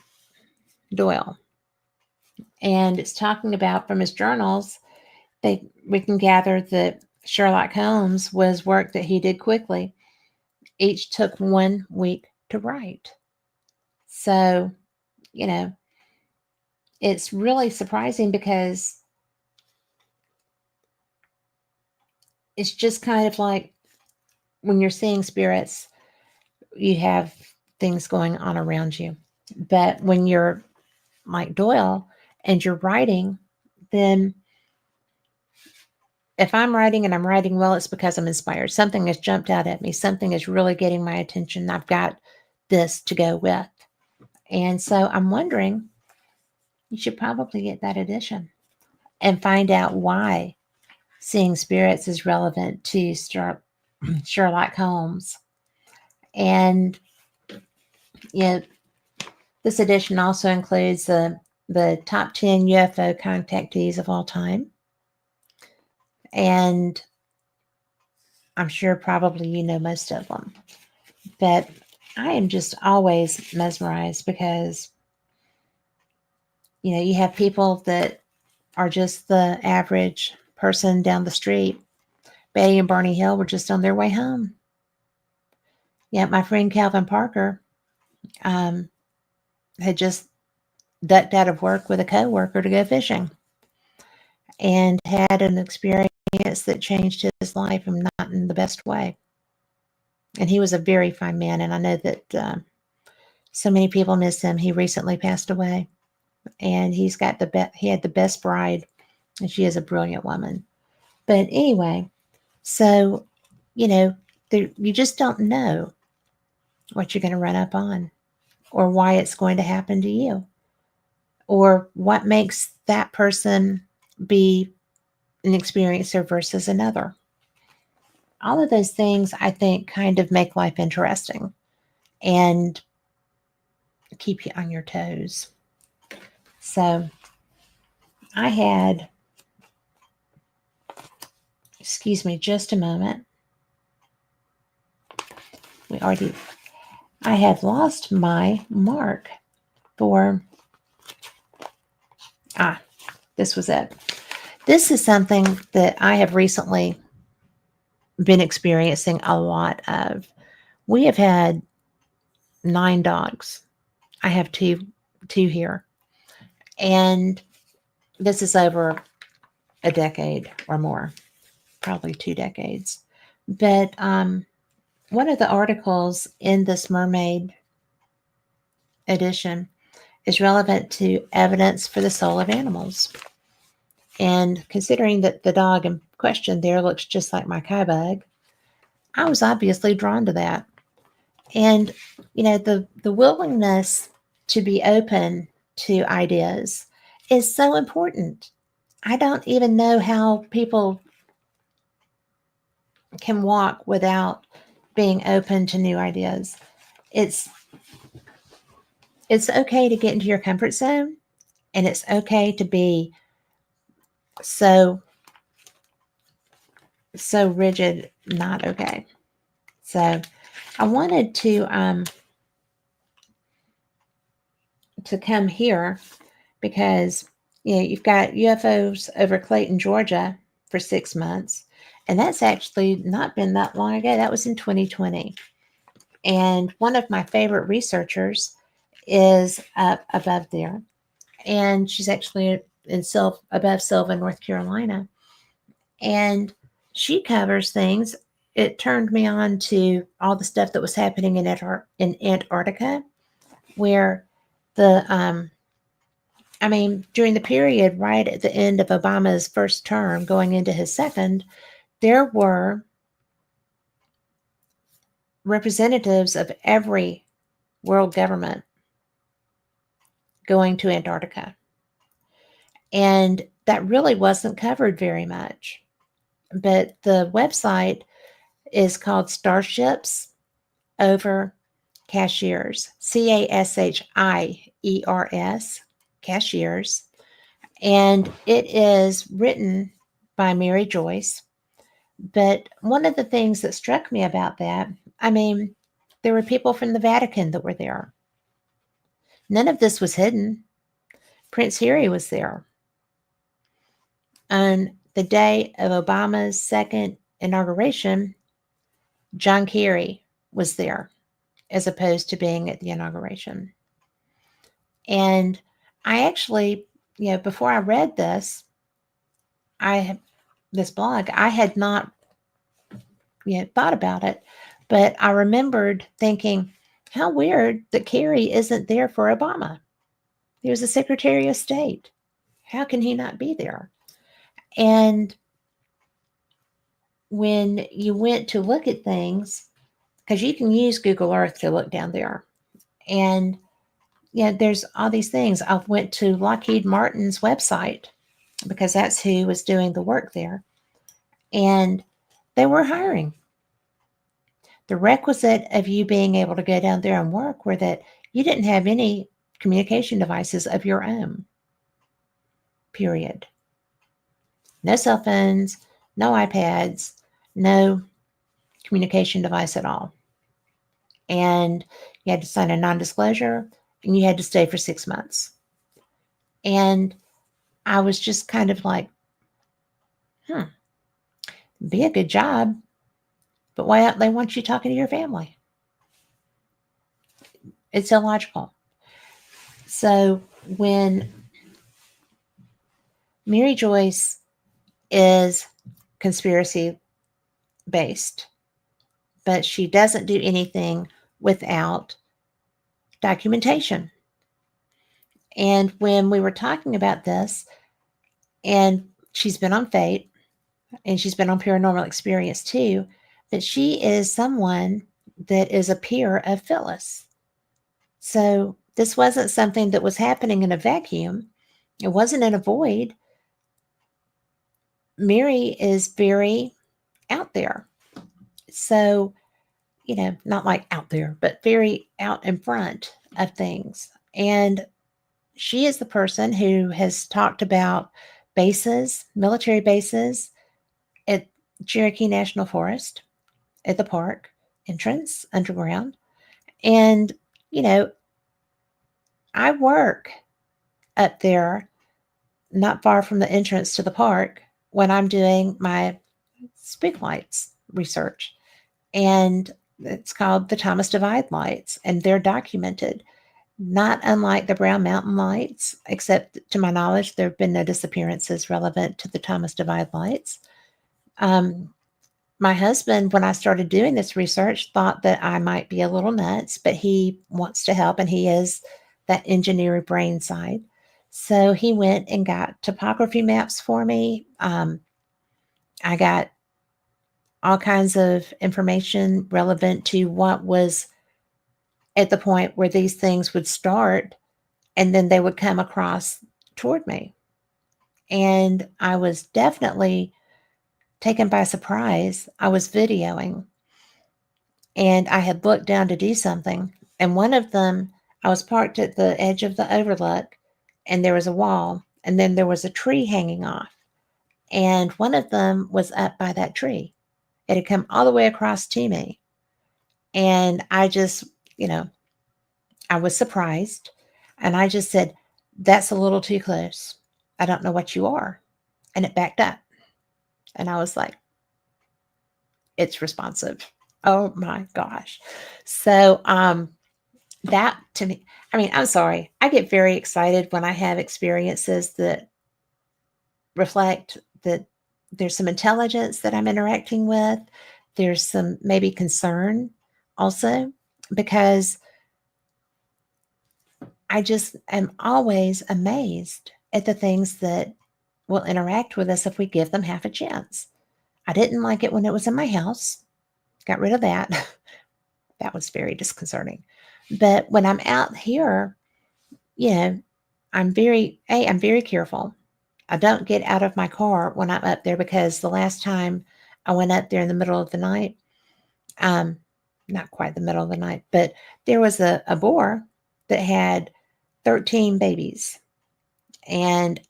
Doyle. And it's talking about from his journals, we can gather that Sherlock Holmes was work that he did quickly. Each took 1 week to write. So, it's really surprising because it's just kind of like when you're seeing spirits, you have things going on around you. But when you're like Doyle and you're writing, then if I'm writing and I'm writing well, it's because I'm inspired. Something has jumped out at me. Something is really getting my attention. I've got this to go with. And so I'm wondering, you should probably get that edition and find out why Seeing Spirits is relevant to Sherlock Holmes. And this edition also includes the top 10 UFO contactees of all time. And I'm sure probably you know most of them. But I am just always mesmerized because, you have people that are just the average person down the street. Betty and Barney Hill were just on their way home. Yeah, my friend Calvin Parker had just ducked out of work with a coworker to go fishing and had an experience that changed his life and not in the best way. And he was a very fine man, and I know that so many people miss him. He recently passed away, and he had the best bride, and she is a brilliant woman. But anyway, so you just don't know what you're going to run up on, or why it's going to happen to you, or what makes that person be an experiencer versus another. All of those things, I think, kind of make life interesting and keep you on your toes. So I had, excuse me, just a moment. I have lost my mark for, this was it. This is something that I have recently been experiencing a lot of. We have had 9 dogs. I have two here. And this is over a decade or more, probably 2 decades. But one of the articles in this mermaid edition is relevant to evidence for the soul of animals. And considering that the dog in question there looks just like my Kaibug, I was obviously drawn to that. And, the willingness to be open to ideas is so important. I don't even know how people can walk without being open to new ideas. It's okay to get into your comfort zone, and it's okay to be so rigid, not okay. So I wanted to come here because you've got UFOs over Clayton, Georgia for 6 months, And that's actually not been that long ago. That was in 2020. And one of my favorite researchers is up above there. And she's actually above Sylvan, North Carolina. And she covers things. It turned me on to all the stuff that was happening in Antarctica, where the during the period right at the end of Obama's first term, going into his second, there were representatives of every world government going to Antarctica. And that really wasn't covered very much. But the website is called Starships Over Cashiers, Cashiers, Cashiers. And it is written by Mary Joyce. But one of the things that struck me about that, there were people from the Vatican that were there. None of this was hidden. Prince Harry was there. On the day of Obama's second inauguration, John Kerry was there as opposed to being at the inauguration. And I actually, before I read this, this blog, I had not thought about it, but I remembered thinking, how weird that Kerry isn't there for Obama. He was the Secretary of State. How can he not be there? And when you went to look at things, because you can use Google Earth to look down there, and there's all these things. I went to Lockheed Martin's website because that's who was doing the work there, and they were hiring. The requisite of you being able to go down there and work were that you didn't have any communication devices of your own, period. No cell phones, no iPads, no communication device at all. And you had to sign a non-disclosure, and you had to stay for 6 months. And I was just kind of like, be a good job, but why don't they want you talking to your family? It's illogical. So when Mary Joyce is conspiracy based, but she doesn't do anything without documentation. And when we were talking about this, and she's been on Fate, and she's been on Paranormal Experience too, but she is someone that is a peer of Phyllis. So this wasn't something that was happening in a vacuum. It wasn't in a void. Mary is very out there. So, not like out there, but very out in front of things. And she is the person who has talked about bases, military bases at Cherokee National Forest, at the park entrance, underground. And, I work up there, not far from the entrance to the park, when I'm doing my spook lights research. And it's called the Thomas Divide lights, and they're documented, not unlike the Brown Mountain lights, except to my knowledge, there have been no disappearances relevant to the Thomas Divide lights. My husband, when I started doing this research, thought that I might be a little nuts, but he wants to help, and he is that engineer brain side. So he went and got topography maps for me. I got all kinds of information relevant to what was at the point where these things would start, and then they would come across toward me. And I was definitely taken by surprise. I was videoing, and I had looked down to do something. And one of them, I was parked at the edge of the overlook, and there was a wall, and then there was a tree hanging off. And one of them was up by that tree. It had come all the way across to me. And I just, I was surprised. And I just said, that's a little too close. I don't know what you are. And it backed up. And I was like, it's responsive. Oh my gosh. So, that to me, I mean, I'm sorry. I get very excited when I have experiences that reflect that there's some intelligence that I'm interacting with. There's some maybe concern also, because I just am always amazed at the things that will interact with us if we give them half a chance. I didn't like it when it was in my house, got rid of that. That was very disconcerting. But when I'm out here, you know, I'm very careful. I don't get out of my car when I'm up there, because the last time I went up there in the middle of the night, um, not quite the middle of the night, but there was a boar that had 13 babies, and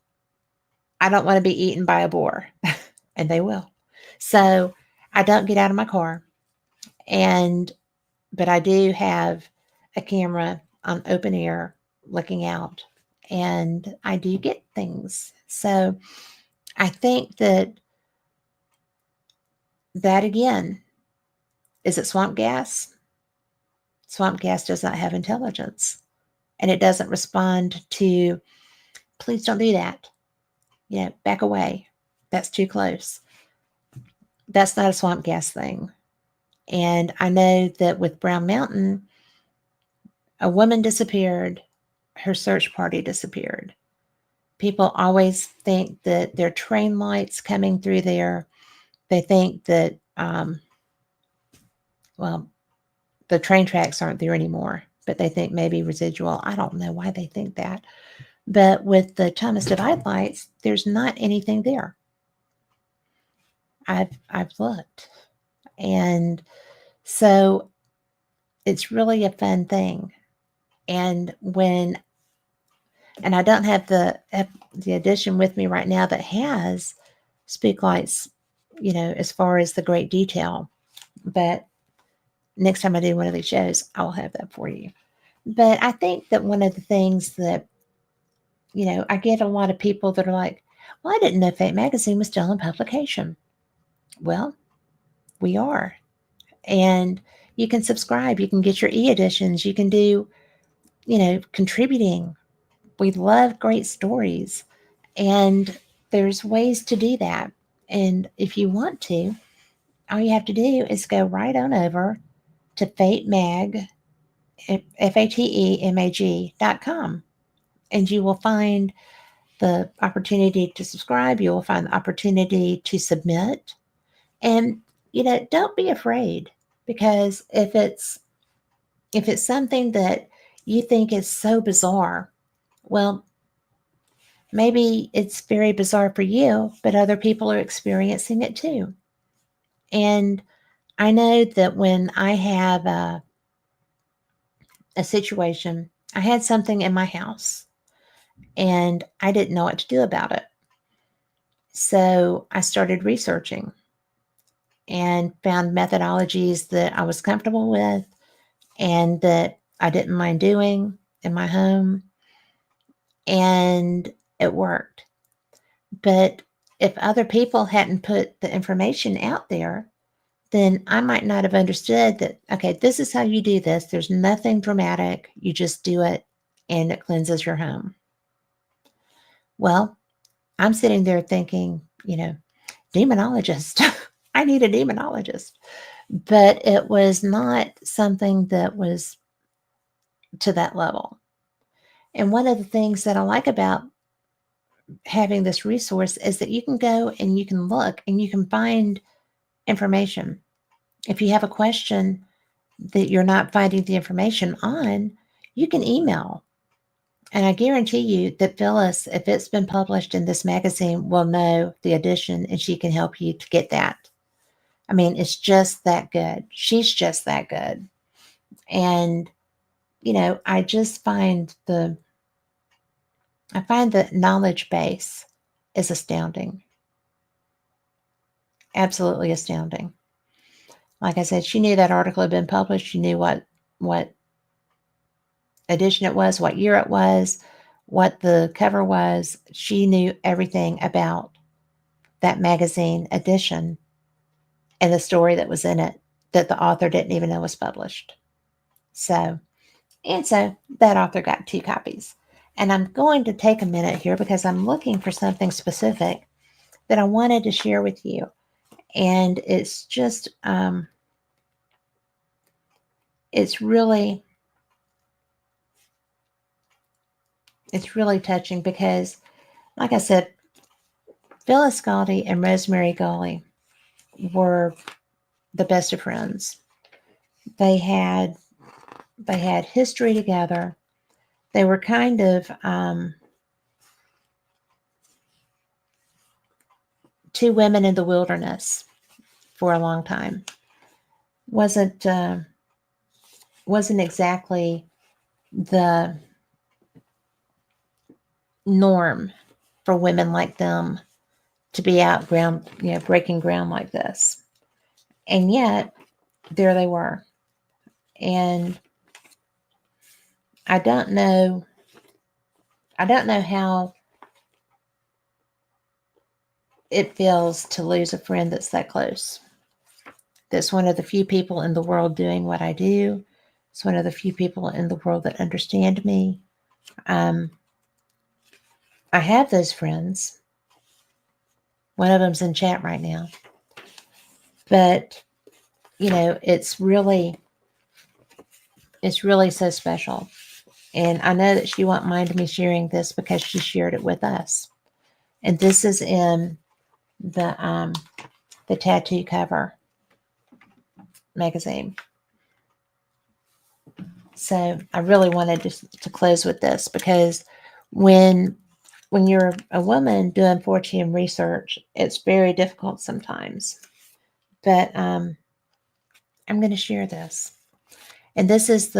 I don't want to be eaten by a boar, and they will. So I don't get out of my car, and but I do have a camera on open air looking out, and I do get things. So I think that again, is it swamp gas? Swamp gas does not have intelligence, and it doesn't respond to, please don't do that. Back away. That's too close. That's not a swamp gas thing. And I know that with Brown Mountain, a woman disappeared, her search party disappeared. People always think that there are train lights coming through there. They think that, well, the train tracks aren't there anymore, but they think maybe residual. I don't know why they think that. But with the Thomas Divide lights, there's not anything there. I've looked. And so it's really a fun thing. And I don't have the edition with me right now that has spook lights, as far as the great detail. But next time I do one of these shows, I will have that for you. But I think that one of the things that, I get a lot of people that are like, well, I didn't know Fate Magazine was still in publication. Well, we are. And you can subscribe, you can get your e-editions, you can do, contributing. We love great stories, and there's ways to do that. And if you want to, all you have to do is go right on over to Fate Mag, FATEMAG.com, and you will find the opportunity to subscribe. You will find the opportunity to submit. And, don't be afraid, because if it's something that you think is so bizarre, well, maybe it's very bizarre for you, but other people are experiencing it too. And I know that when I have a situation, I had something in my house and I didn't know what to do about it. So I started researching and found methodologies that I was comfortable with and that I didn't mind doing in my home. And it worked. But if other people hadn't put the information out there, then I might not have understood that, okay, this is how you do this. There's nothing dramatic. You just do it and it cleanses your home. Well, I'm sitting there thinking, demonologist. I need a demonologist. But it was not something that was to that level. And one of the things that I like about having this resource is that you can go and you can look and you can find information. If you have a question that you're not finding the information on, you can email. And I guarantee you that Phyllis, if it's been published in this magazine, will know the edition and she can help you to get that. I mean, it's just that good. She's just that good. And, I just find the knowledge base is astounding. Absolutely astounding. Like I said, she knew that article had been published. She knew what edition it was, what year it was, what the cover was. She knew everything about that magazine edition. and the story that was in it that the author didn't even know was published. So that author got 2 copies. And I'm going to take a minute here because I'm looking for something specific that I wanted to share with you. And it's just, it's really touching because, like I said, Phyllis Scaldy and Rosemary Gully were the best of friends. They had history together. They were kind of two women in the wilderness for a long time. Wasn't exactly the norm for women like them to be out breaking ground like this. And yet, there they were. And I don't know how it feels to lose a friend that's that close. That's one of the few people in the world doing what I do. It's one of the few people in the world that understand me. I have those friends. One of them's in chat right now. But, it's really so special. And I know that she won't mind me sharing this because she shared it with us. And this is in the Tattoo Cover magazine. So I really wanted to close with this because when you're a woman doing fortune research, it's very difficult sometimes. But I'm going to share this. And this is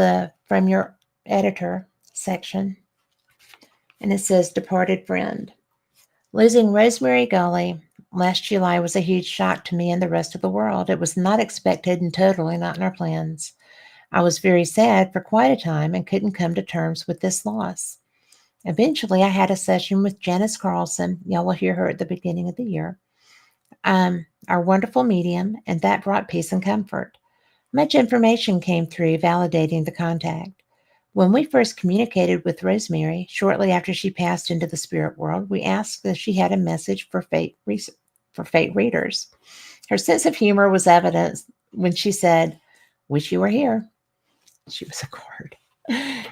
from your editor section. And it says, Departed Friend. Losing Rosemary Gully last July was a huge shock to me and the rest of the world. It was not expected and totally not in our plans. I was very sad for quite a time and couldn't come to terms with this loss. Eventually, I had a session with Janice Carlson. Y'all will hear her at the beginning of the year. Our wonderful medium, and that brought peace and comfort. Much information came through validating the contact. When we first communicated with Rosemary, shortly after she passed into the spirit world, we asked if she had a message for fate readers. Her sense of humor was evident when she said, "Wish you were here." She was a card.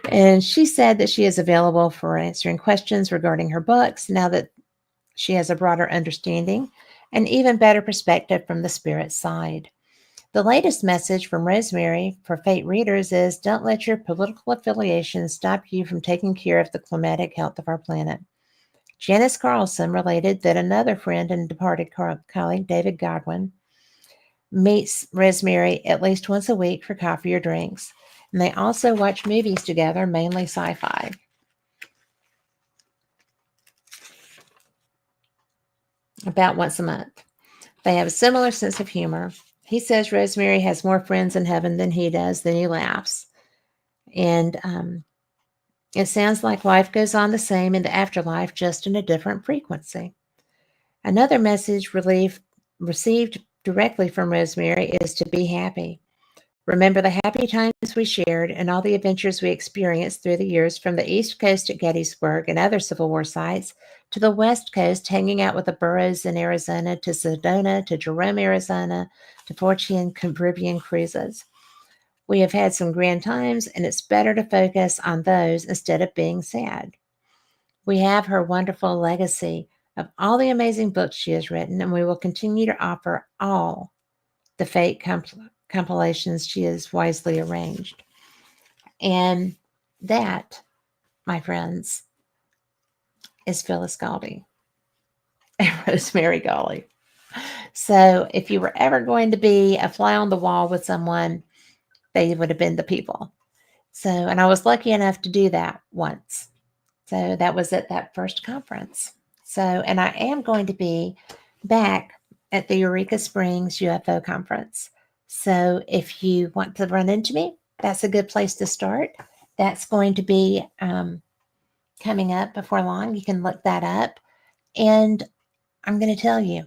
And she said that she is available for answering questions regarding her books now that she has a broader understanding and even better perspective from the spirit side. The latest message from Rosemary for Fate readers is, don't let your political affiliations stop you from taking care of the climatic health of our planet. Janice Carlson related that another friend and departed colleague, David Godwin, meets Rosemary at least once a week for coffee or drinks. And they also watch movies together, mainly sci-fi. About once a month. They have a similar sense of humor. He says Rosemary has more friends in heaven than he does, then he laughs. And it sounds like life goes on the same in the afterlife, just in a different frequency. Another message received directly from Rosemary is to be happy. Remember the happy times we shared and all the adventures we experienced through the years, from the East Coast at Gettysburg and other Civil War sites to the West Coast, hanging out with the Burroughs in Arizona, to Sedona, to Jerome, Arizona, to Fortune Caribbean cruises. We have had some grand times, and it's better to focus on those instead of being sad. We have her wonderful legacy of all the amazing books she has written, and we will continue to offer all the Fate compilations she has wisely arranged. And that, my friends, is Phyllis Scaldy and Rosemary Gully. So if you were ever going to be a fly on the wall with someone, they would have been the people. So, and I was lucky enough to do that once. So that was at that first conference. So, and I am going to be back at the Eureka Springs UFO conference. So if you want to run into me, that's a good place to start. That's going to be coming up before long. You can look that up. And I'm going to tell you,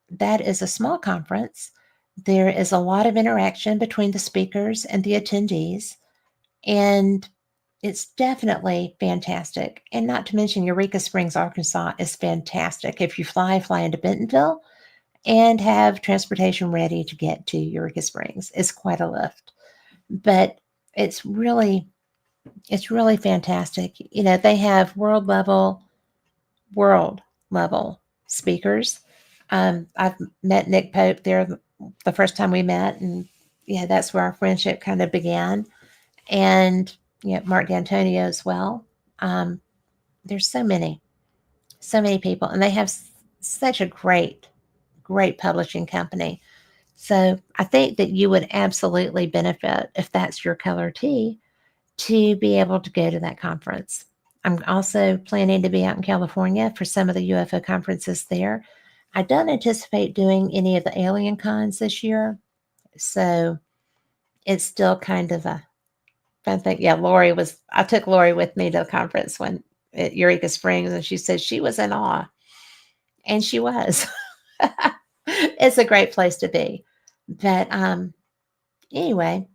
that is a small conference, There is a lot of interaction between the speakers and the attendees, and it's definitely fantastic. And not to mention, Eureka Springs, Arkansas is fantastic. If you fly into Bentonville and have transportation ready to get to Eureka Springs. It's quite a lift, but it's really it's really fantastic. They have world level speakers. I've met Nick Pope there the first time we met, and yeah, that's where our friendship kind of began. And Mark D'Antonio as well. Um, there's so many people, and they have such a great publishing company. So I think that you would absolutely benefit, if that's your color tea, to be able to go to that conference. I'm also planning to be out in California for some of the UFO conferences there. I don't anticipate doing any of the alien cons this year. So it's still kind of a fun thing. Yeah, I took Lori with me to the conference when at Eureka Springs, and she said she was in awe. And she was. It's a great place to be. But anyway,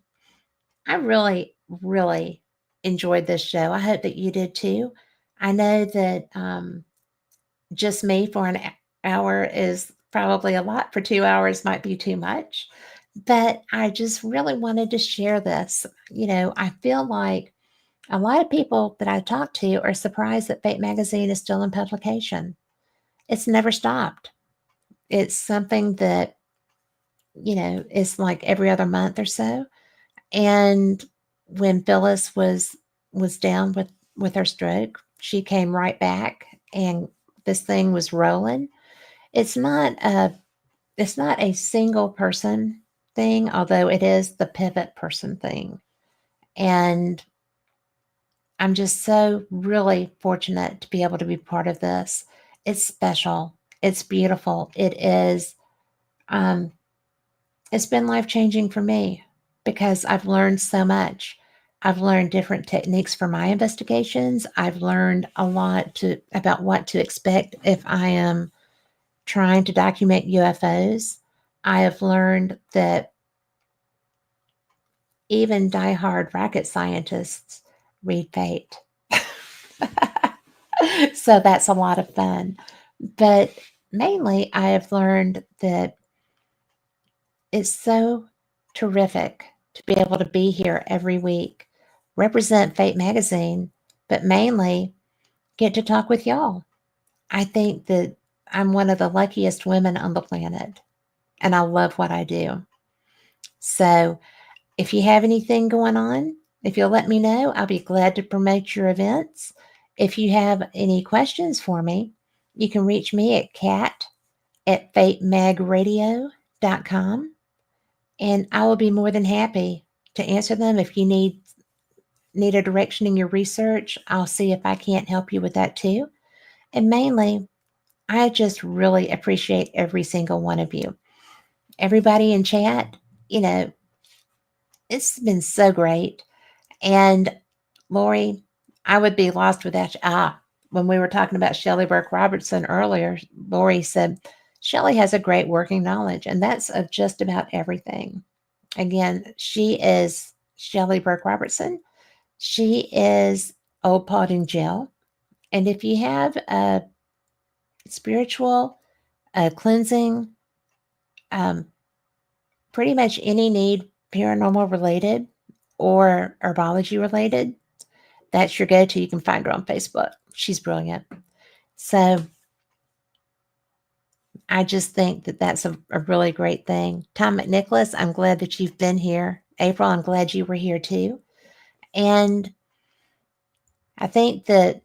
I really, really enjoyed this show. I hope that you did too. I know that just me for an hour is probably a lot. For 2 hours might be too much. But I just really wanted to share this. I feel like a lot of people that I talk to are surprised that Fate Magazine is still in publication. It's never stopped. It's something that, is like every other month or so. And when Phyllis was down with her stroke, she came right back, and this thing was rolling. It's not a single person thing, although it is the pivot person thing. And I'm just so really fortunate to be able to be part of this. It's special. It's beautiful. Um it's been life-changing for me because I've learned so much. I've learned different techniques for my investigations. I've learned a lot about what to expect if I am trying to document UFOs. I have learned that even diehard rocket scientists read Fate. So that's a lot of fun. But mainly, I have learned that it's so terrific to be able to be here every week, represent Fate Magazine, but mainly get to talk with y'all. I think that I'm one of the luckiest women on the planet, and I love what I do. So if you have anything going on, if you'll let me know, I'll be glad to promote your events. If you have any questions for me, you can reach me at cat@fatemagradio.com, and I will be more than happy to answer them. If you need a direction in your research, I'll see if I can't help you with that too. And mainly, I just really appreciate every single one of you. Everybody in chat, you know, it's been so great. And Lori, I would be lost without you. When we were talking about Shelley Burke Robertson earlier, Lori said Shelley has a great working knowledge, and that's of just about everything. Again, she is Shelley Burke Robertson. She is Old Pot in Jail. And if you have a spiritual, cleansing, um, pretty much any need paranormal related or herbology related, that's your go to. You can find her on Facebook. She's brilliant. So I just think that that's a really great thing. Tom McNicholas, I'm glad that you've been here. April, I'm glad you were here too. And I think that,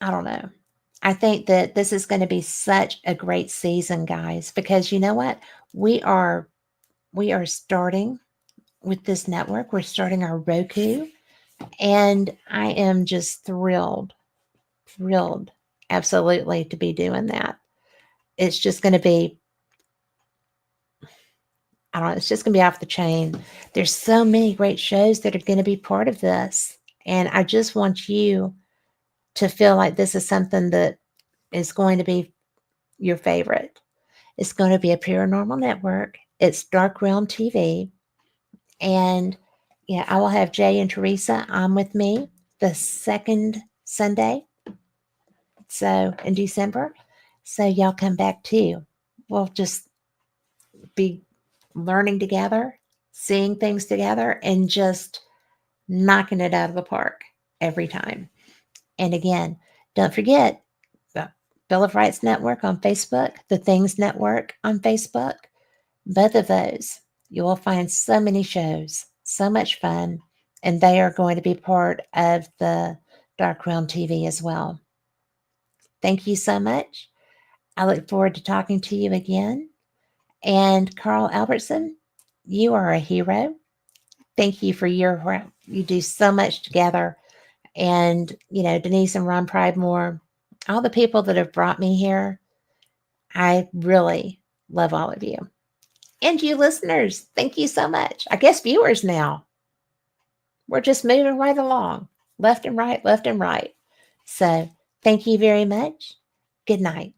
I don't know, I think that this is going to be such a great season, guys, because you know what? We are we are starting with this network. We're starting our Roku, and I am just thrilled, absolutely, to be doing that. It's just going to be, I don't know, it's just going to be off the chain. There's so many great shows that are going to be part of this. And I just want you to feel like this is something that is going to be your favorite. It's going to be a paranormal network. It's Dark Realm TV. And yeah, I will have Jay and Teresa on with me the second Sunday. So in December. So y'all come back too. We'll just be learning together, seeing things together, and just knocking it out of the park every time. And again, don't forget the Bill of Rights Network on Facebook, the Things Network on Facebook, both of those. You will find so many shows, so much fun, and they are going to be part of the Dark Realm TV as well. Thank you so much. I look forward to talking to you again. And Carl Albertson, you are a hero. Thank you for your work. You do so much together. And, Denise and Ron Pridemore, all the people that have brought me here, I really love all of you. And you listeners, thank you so much. I guess viewers now. We're just moving right along, left and right, left and right. So thank you very much. Good night.